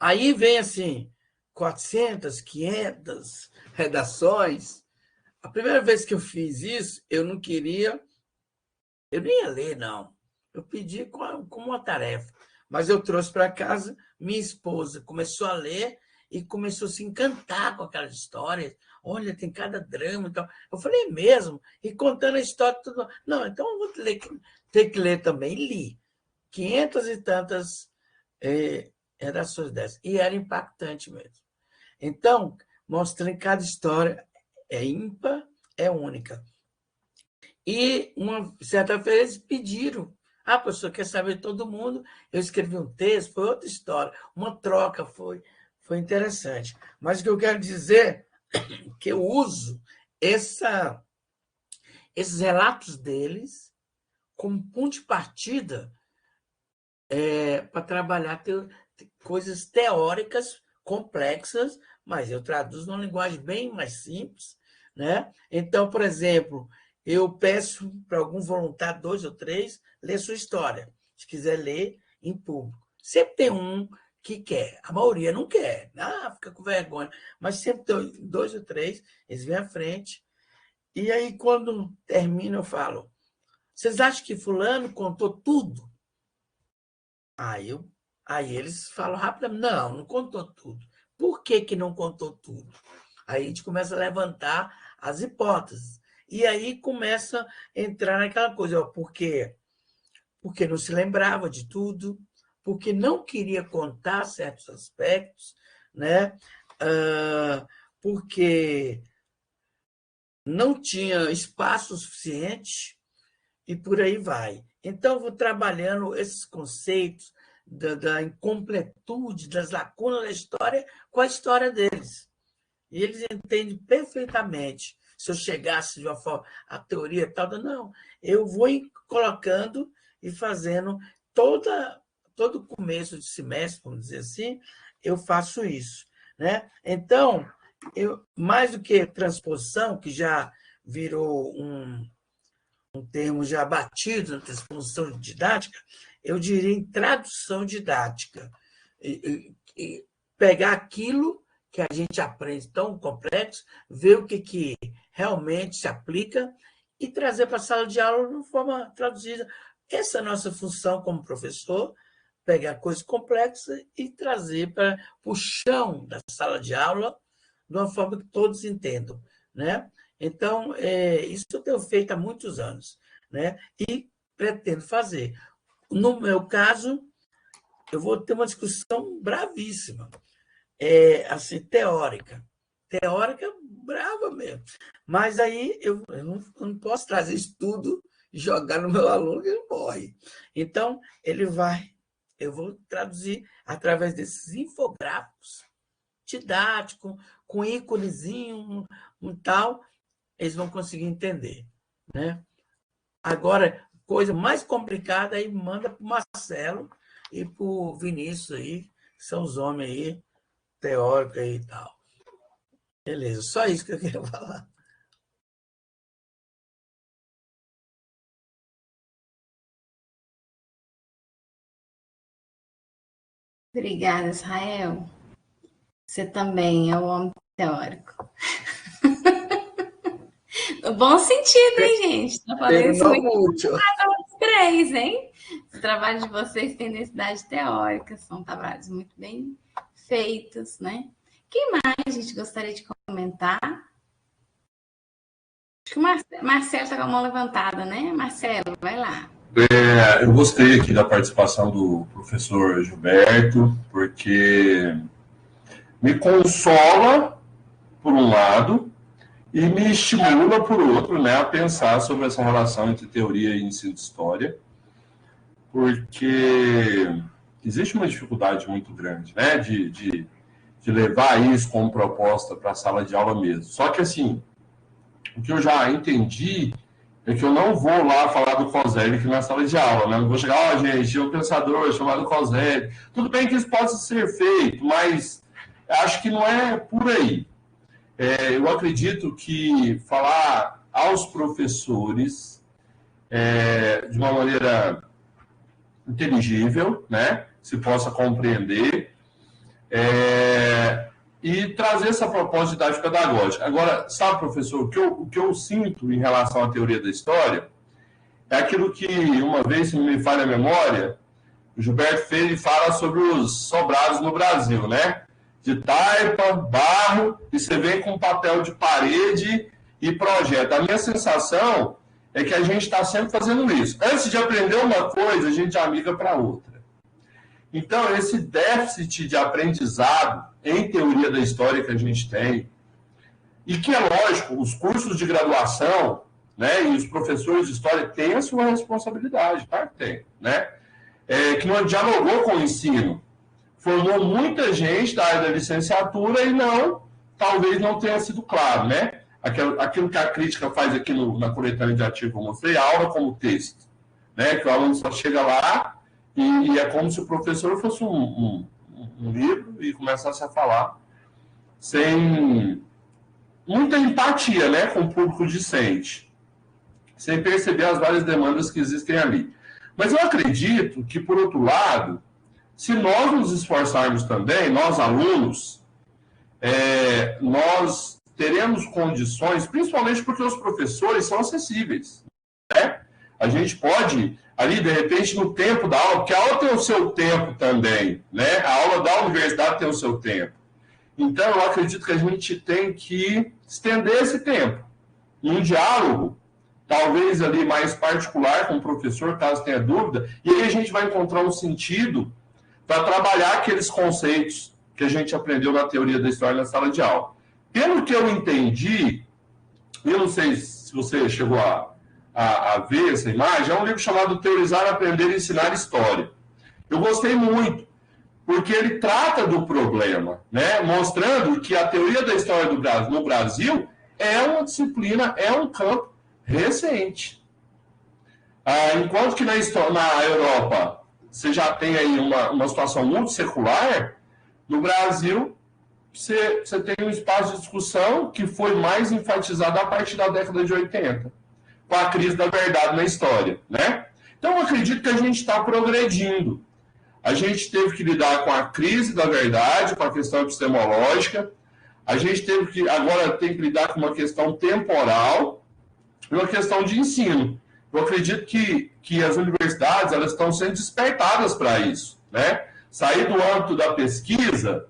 Speaker 3: Aí vem, assim, 400, 500 redações. A primeira vez que eu fiz isso, eu não queria... Eu nem ia ler, não. Eu pedi como uma tarefa. Mas eu trouxe para casa, minha esposa começou a ler e começou a se encantar com aquelas histórias. Olha, tem cada drama e tal. Eu falei, mesmo? E contando a história, tudo. Não, então eu vou ter que ler também. E li 500 e tantas redações dessas. E era impactante mesmo. Então, mostrando que cada história é ímpar, é única. E, uma certa vez, eles pediram. Ah, professor, quer saber de todo mundo? Eu escrevi um texto, foi outra história. Uma troca, foi interessante. Mas o que eu quero dizer é que eu uso esses relatos deles como ponto de partida para trabalhar coisas teóricas complexas, mas eu traduzo numa linguagem bem mais simples, né? Então, por exemplo, eu peço para algum voluntário, 2 ou 3, ler sua história, se quiser ler em público. Sempre tem um que quer, a maioria não quer, fica com vergonha, mas sempre tem 2 ou 3, eles vêm à frente, e aí, quando termina, eu falo, vocês acham que fulano contou tudo? Aí eles falam rapidamente, não contou tudo. Por que não contou tudo? Aí a gente começa a levantar as hipóteses. E aí começa a entrar naquela coisa, porque não se lembrava de tudo, porque não queria contar certos aspectos, né? Porque não tinha espaço suficiente e por aí vai. Então, eu vou trabalhando esses conceitos da incompletude, das lacunas da história com a história deles. E eles entendem perfeitamente. Se eu chegasse de uma forma, a teoria tal, não. Eu vou colocando e fazendo todo começo de semestre, vamos dizer assim, eu faço isso, né? Então, mais do que transposição, que já virou um termo já batido na transposição didática, eu diria em tradução didática. E pegar aquilo que a gente aprende tão complexo, ver o que realmente se aplica e trazer para a sala de aula de uma forma traduzida. Essa é a nossa função como professor, pegar coisas complexas e trazer para o chão da sala de aula de uma forma que todos entendam, né? Então, isso eu tenho feito há muitos anos, né? E pretendo fazer. No meu caso, eu vou ter uma discussão bravíssima, assim, teórica. Teórica brava mesmo. Mas aí eu não posso trazer isso tudo e jogar no meu aluno que ele morre. Então, eu vou traduzir através desses infográficos didáticos, com íconezinho, um tal, eles vão conseguir entender, né? Agora, coisa mais complicada, aí manda para o Marcelo e para o Vinícius aí, que são os homens aí, teóricos aí e tal. Beleza, só isso que eu queria falar.
Speaker 1: Obrigada, Israel. Você também é um homem teórico. No bom sentido, hein, gente? Tô falando isso muito para três, hein? O trabalho de vocês tem densidade teórica, são trabalhos muito bem feitos, né? Quem mais a gente gostaria de comentar? Acho que o Marcelo está com a mão levantada, né? Marcelo, vai lá.
Speaker 2: Eu gostei aqui da participação do professor Gilberto, porque me consola, por um lado, e me estimula, por outro, né, a pensar sobre essa relação entre teoria e ensino de história, porque existe uma dificuldade muito grande, né, de levar isso como proposta para a sala de aula mesmo. Só que, assim, o que eu já entendi é que eu não vou lá falar do Coselli aqui na sala de aula, né? Não vou chegar, gente, é um pensador chamado Coselli. Tudo bem que isso possa ser feito, mas acho que não é por aí. Eu acredito que falar aos professores de uma maneira inteligível, né? Se possa compreender, e trazer essa proposta didática pedagógica. Agora, sabe, professor, o que eu sinto em relação à teoria da história é aquilo que, uma vez, se não me falha a memória, o Gilberto Freire fala sobre os sobrados no Brasil, né? De taipa, barro, e você vem com papel de parede e projeta. A minha sensação é que a gente está sempre fazendo isso. Antes de aprender uma coisa, a gente já migra para outra. Então, esse déficit de aprendizado em teoria da história que a gente tem, e que é lógico, os cursos de graduação, né, e os professores de história têm a sua responsabilidade, claro que tem, né? Que não dialogou com o ensino. Formou muita gente da área da licenciatura e talvez não tenha sido claro, né? Aquilo que a crítica faz aqui na coletânea de artigo, eu mostrei, a aula como texto, né? Que o aluno só chega lá e é como se o professor fosse um livro e começasse a falar sem muita empatia, né, com o público discente, sem perceber as várias demandas que existem ali. Mas eu acredito que, por outro lado, se nós nos esforçarmos também, nós alunos, nós teremos condições, principalmente porque os professores são acessíveis, né? A gente pode, ali, de repente, no tempo da aula, porque a aula tem o seu tempo também, né? A aula da universidade tem o seu tempo. Então, eu acredito que a gente tem que estender esse tempo. Um diálogo, talvez ali mais particular com o professor, caso tenha dúvida, e aí a gente vai encontrar um sentido para trabalhar aqueles conceitos que a gente aprendeu na teoria da história na sala de aula. Pelo que eu entendi, eu não sei se você chegou a ver essa imagem, é um livro chamado Teorizar, Aprender e Ensinar História. Eu gostei muito, porque ele trata do problema, né? Mostrando que a teoria da história no Brasil é uma disciplina, é um campo recente. Enquanto que na Europa você já tem aí uma situação muito secular, no Brasil você tem um espaço de discussão que foi mais enfatizado a partir da década de 80, com a crise da verdade na história, né? Então, eu acredito que a gente está progredindo. A gente teve que lidar com a crise da verdade, com a questão epistemológica. A gente agora tem que lidar com uma questão temporal e uma questão de ensino. Eu acredito que as universidades elas estão sendo despertadas para isso. né? Sair do âmbito da pesquisa,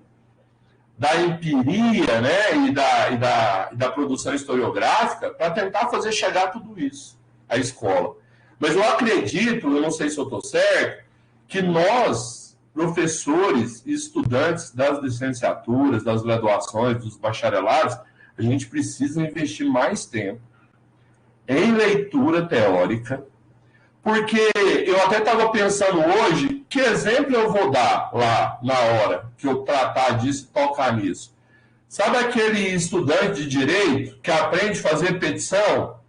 Speaker 2: da empiria, né, e da produção historiográfica, para tentar fazer chegar tudo isso à escola. Mas eu acredito, eu não sei se eu estou certo, que nós, professores e estudantes das licenciaturas, das graduações, dos bacharelados, a gente precisa investir mais tempo em leitura teórica, porque eu até estava pensando hoje, que exemplo eu vou dar lá na hora que eu tratar disso e tocar nisso? Sabe aquele estudante de direito que aprende a fazer petição?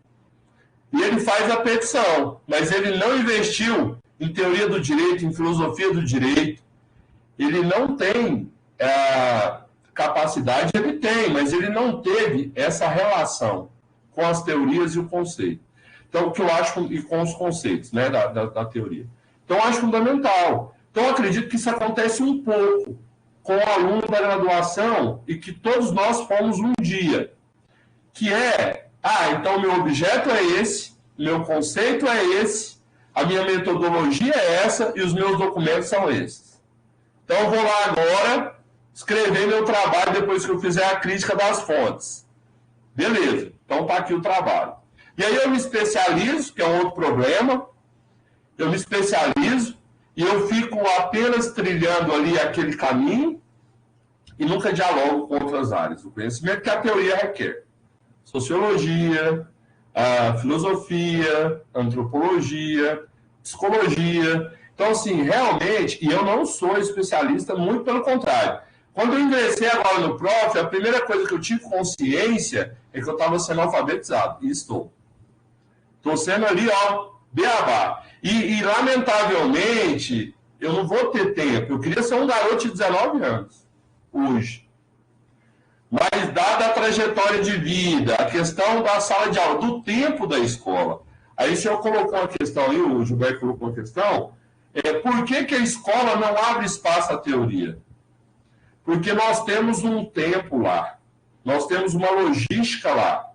Speaker 2: E ele faz a petição, mas ele não investiu em teoria do direito, em filosofia do direito. Ele não tem capacidade, ele tem, mas ele não teve essa relação com as teorias e o conceito. Então, o que eu acho, e com os conceitos, né, da teoria. Então, eu acho fundamental. Então, eu acredito que isso acontece um pouco com o aluno da graduação e que todos nós fomos um dia. Que é, então meu objeto é esse, meu conceito é esse, a minha metodologia é essa e os meus documentos são esses. Então, eu vou lá agora escrever meu trabalho depois que eu fizer a crítica das fontes. Beleza, então está aqui o trabalho. E aí eu me especializo, que é um outro problema, eu me especializo e eu fico apenas trilhando ali aquele caminho e nunca dialogo com outras áreas do conhecimento que a teoria requer. Sociologia, filosofia, antropologia, psicologia. Então, assim, realmente, e eu não sou especialista, muito pelo contrário. Quando eu ingressei agora no Prof, a primeira coisa que eu tive consciência é que eu estava sendo alfabetizado, e estou. Estou sendo ali, beabá. E, lamentavelmente, eu não vou ter tempo. Eu queria ser um garoto de 19 anos, hoje. Mas, dada a trajetória de vida, a questão da sala de aula, do tempo da escola, aí o senhor colocou uma questão aí, o Gilberto colocou uma questão, por que a escola não abre espaço à teoria? Porque nós temos um tempo lá, nós temos uma logística lá.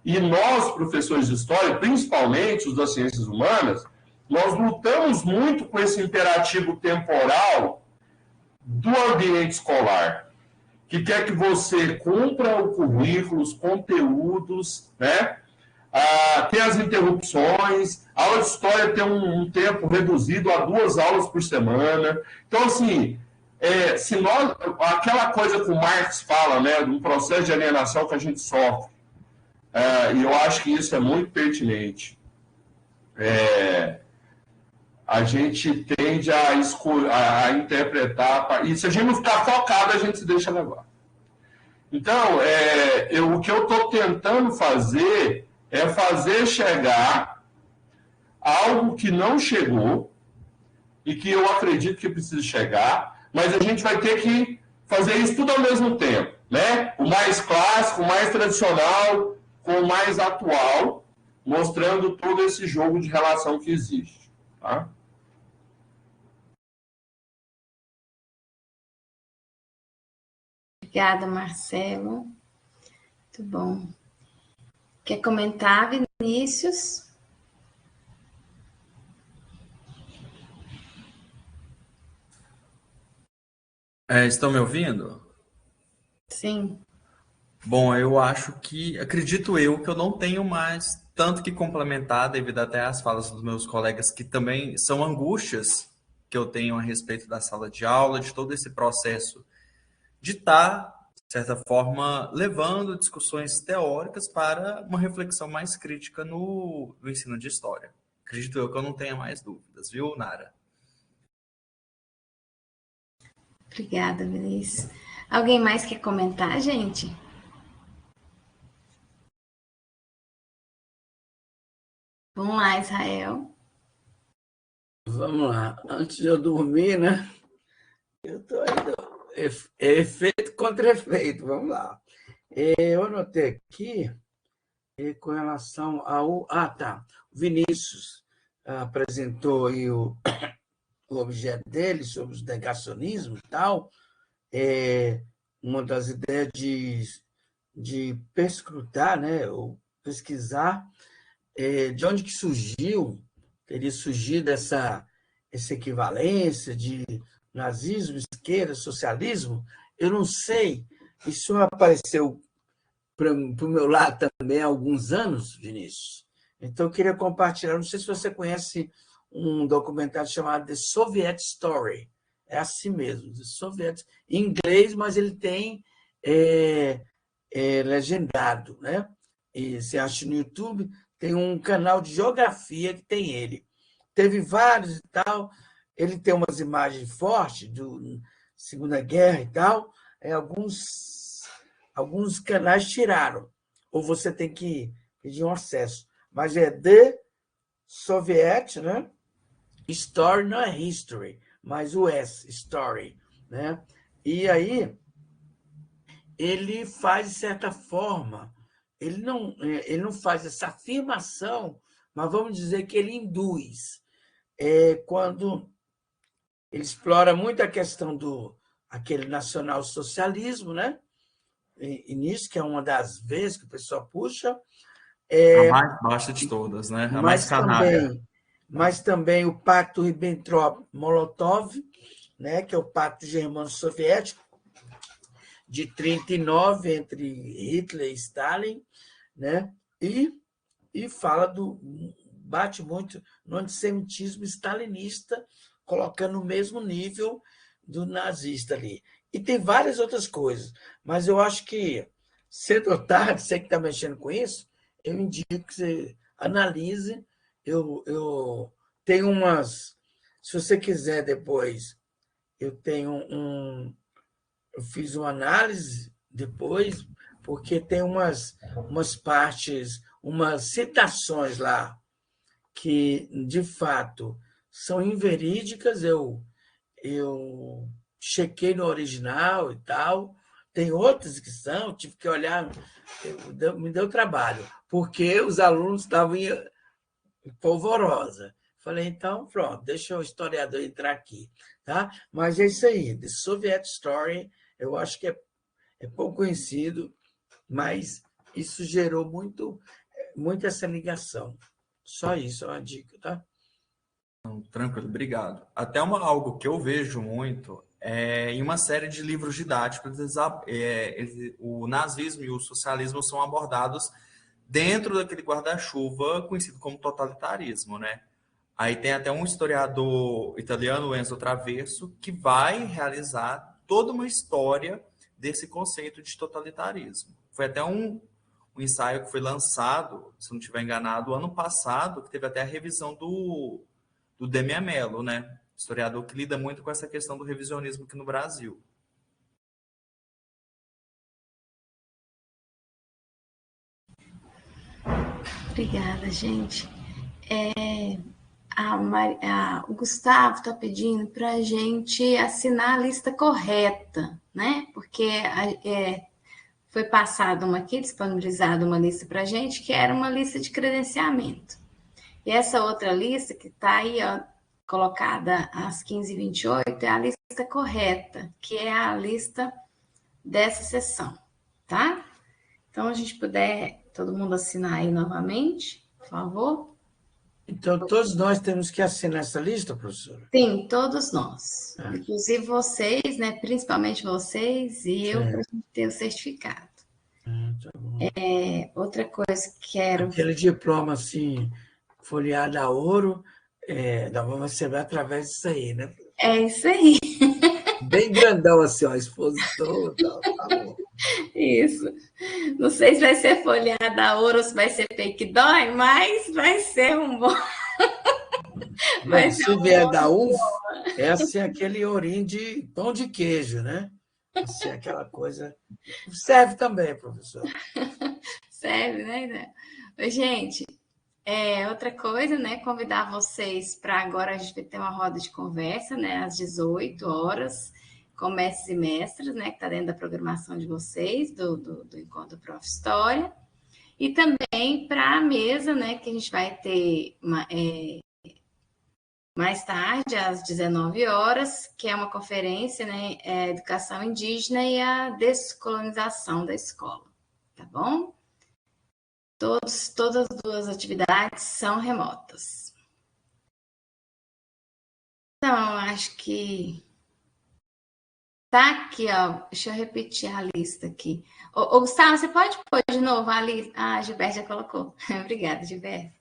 Speaker 2: E nós, professores de história, principalmente os das ciências humanas, nós lutamos muito com esse imperativo temporal do ambiente escolar, que quer que você cumpra o currículo, os conteúdos, né? Tem as interrupções, a aula de história tem um tempo reduzido a 2 aulas por semana. Então, assim, se nós, aquela coisa que o Marx fala, né, de um processo de alienação que a gente sofre, e eu acho que isso é muito pertinente. A gente tende a interpretar, e se a gente não ficar focado, a gente se deixa levar. Então, o que eu estou tentando fazer é fazer chegar algo que não chegou e que eu acredito que precisa chegar, mas a gente vai ter que fazer isso tudo ao mesmo tempo, né? O mais clássico, o mais tradicional, com o mais atual, mostrando todo esse jogo de relação que existe, tá?
Speaker 1: Obrigada, Marcelo. Muito bom. Quer comentar, Vinícius?
Speaker 4: Estão me ouvindo?
Speaker 1: Sim.
Speaker 4: Bom, eu acredito eu que eu não tenho mais tanto que complementar devido até às falas dos meus colegas, que também são angústias que eu tenho a respeito da sala de aula, de todo esse processo de estar, de certa forma, levando discussões teóricas para uma reflexão mais crítica no ensino de história. Acredito eu que eu não tenha mais dúvidas, viu, Nara?
Speaker 1: Obrigada, Vinícius. Alguém mais quer comentar, gente? Vamos lá, Israel.
Speaker 3: Vamos lá. Antes de eu dormir, né? Eu estou ainda... efeito contra efeito. Vamos lá. Eu anotei aqui com relação ao... tá. O Vinícius apresentou aí o objeto dele sobre os negacionismos e tal. Uma das ideias de perscrutar, né? Ou pesquisar de onde que surgiu, teria surgido essa equivalência nazismo, esquerda, socialismo, eu não sei, isso apareceu para o meu lado também há alguns anos, Vinícius. Então, eu queria compartilhar, não sei se você conhece um documentário chamado The Soviet Story. É assim mesmo, The Soviet, em inglês, mas ele tem legendado, né? E você acha no YouTube, tem um canal de geografia que tem ele. Teve vários e tal, ele tem umas imagens fortes do Segunda Guerra e tal, alguns canais tiraram, ou você tem que pedir um acesso. Mas é The Soviet, né? Story não é history, mas o S, story, né? E aí ele faz de certa forma, ele não faz essa afirmação, mas vamos dizer que ele induz. Quando ele explora muito a questão do aquele nacionalsocialismo, né? E nisso, que é uma das vezes que o pessoal puxa.
Speaker 4: A mais baixa de todas, né? A mais canalha.
Speaker 3: Mas também o Pacto Ribbentrop-Molotov, né? Que é o Pacto Germano-Soviético, de 1939, entre Hitler e Stalin, né? E fala bate muito no antissemitismo stalinista, colocando no mesmo nível do nazista ali. E tem várias outras coisas, mas eu acho que, cedo ou tarde, você que está mexendo com isso, eu indico que você analise. Eu tenho umas. Se você quiser depois, eu fiz uma análise depois, porque tem umas partes, umas citações lá que, de fato, são inverídicas. Eu chequei no original e tal. Tem outras que são, tive que olhar, me deu trabalho, porque os alunos estavam em polvorosa. Falei, então, pronto, deixa o historiador entrar aqui. Tá? Mas é isso aí, The Soviet Story, eu acho que é pouco conhecido, mas isso gerou muito essa ligação. Só isso é uma dica, tá?
Speaker 4: Tranquilo, obrigado. Até algo que eu vejo muito em uma série de livros didáticos, o nazismo e o socialismo são abordados dentro daquele guarda-chuva conhecido como totalitarismo, né? Aí tem até um historiador italiano, Enzo Traverso, que vai realizar toda uma história desse conceito de totalitarismo. Foi até um ensaio que foi lançado, se não estiver enganado, ano passado, que teve até a revisão do Demian Mello, né? Historiador que lida muito com essa questão do revisionismo aqui no Brasil.
Speaker 1: Obrigada, gente. O Gustavo está pedindo para a gente assinar a lista correta, né? Porque foi passada disponibilizada uma lista para a gente, que era uma lista de credenciamento. E essa outra lista, que está aí, ó, colocada às 15h28, é a lista correta, que é a lista dessa sessão, tá? Então, a gente puder, todo mundo assinar aí novamente, por favor.
Speaker 3: Então, todos nós temos que assinar essa lista, professora?
Speaker 1: Sim, todos nós. Inclusive vocês, né? Principalmente vocês e eu, para a gente ter o certificado.
Speaker 3: Tá bom.
Speaker 1: Outra coisa que quero...
Speaker 3: Aquele diploma, assim, folheado a ouro, você vai através disso aí, né?
Speaker 1: É isso aí.
Speaker 3: Bem grandão, assim, ó, expositor, tá bom.
Speaker 1: Isso. Não sei se vai ser folhada a ouro ou se vai ser fake dói, mas vai ser um bom...
Speaker 3: Bom, se vier da UF, é assim, aquele ourinho de pão de queijo, né? Assim, aquela coisa... Serve também, professor.
Speaker 1: Serve, né? Gente, outra coisa, né? Convidar vocês para agora a gente vai ter uma roda de conversa, né? Às 18 horas, com mestres e mestras, né? Que está dentro da programação de vocês, do Encontro Prof. História. E também para a mesa, né? Que a gente vai ter mais tarde, às 19 horas, que é uma conferência, né? Educação indígena e a descolonização da escola. Tá bom? Todas as duas atividades são remotas. Então, acho que Tá aqui, ó. Deixa eu repetir a lista aqui. Ô, Gustavo, você pode pôr de novo a lista? Ah, Gilberto já colocou. Obrigada, Gilberto.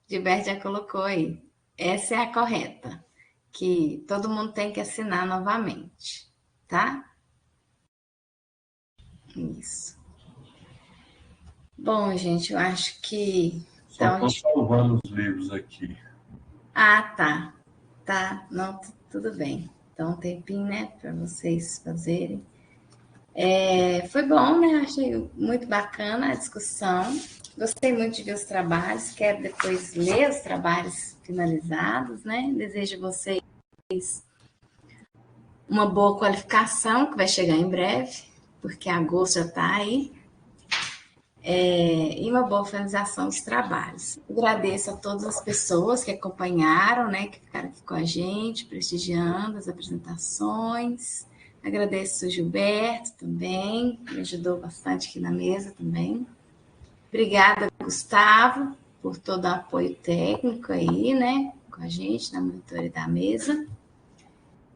Speaker 1: Gilberto já colocou aí. Essa é a correta, que todo mundo tem que assinar novamente, tá? Isso. Bom, gente, eu acho que...
Speaker 2: Só estou salvando os livros aqui.
Speaker 1: Ah, tá. Tá, não, tudo bem. Então, um tempinho, né, para vocês fazerem. Foi bom, né? Achei muito bacana a discussão. Gostei muito de ver os trabalhos. Quero depois ler os trabalhos finalizados, né? Desejo a vocês uma boa qualificação, que vai chegar em breve, porque agosto já está aí. E uma boa finalização dos trabalhos. Agradeço a todas as pessoas que acompanharam, né, que ficaram aqui com a gente, prestigiando as apresentações. Agradeço o Gilberto também, que me ajudou bastante aqui na mesa também. Obrigada, Gustavo, por todo o apoio técnico aí, né, com a gente na monitoria da mesa.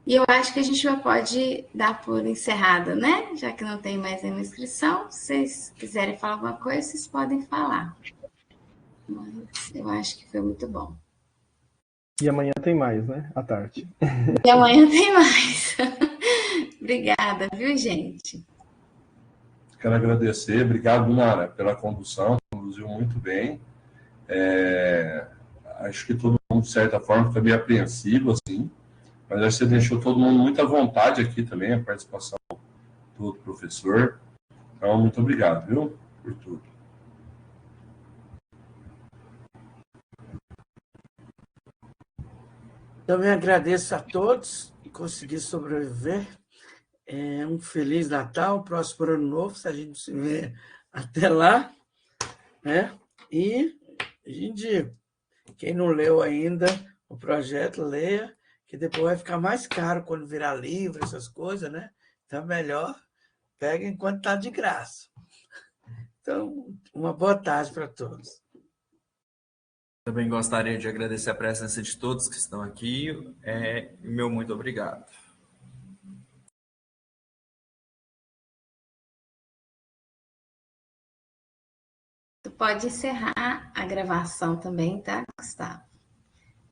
Speaker 1: E eu acho que a gente já pode dar por encerrada, né? Já que não tem mais nenhuma inscrição. Se vocês quiserem falar alguma coisa, vocês podem falar. Mas eu acho que foi muito bom.
Speaker 5: E amanhã tem mais, né? À tarde.
Speaker 1: E amanhã tem mais. Obrigada, viu, gente?
Speaker 2: Quero agradecer. Obrigado, Nara, pela condução. Conduziu muito bem. Acho que todo mundo, de certa forma, fica meio apreensivo, assim. Mas acho que você deixou todo mundo muito à vontade aqui também, a participação do professor. Então, muito obrigado, viu, por tudo.
Speaker 3: Também agradeço a todos que conseguiram sobreviver. Um Feliz Natal, próximo Ano Novo, se a gente se vê até lá. Né? E a gente, quem não leu ainda o projeto, leia, que depois vai ficar mais caro quando virar livro, essas coisas, né? Então, melhor pega enquanto está de graça. Então, uma boa tarde para todos.
Speaker 4: Também gostaria de agradecer a presença de todos que estão aqui. Meu muito obrigado.
Speaker 1: Tu pode encerrar a gravação também, tá, Gustavo?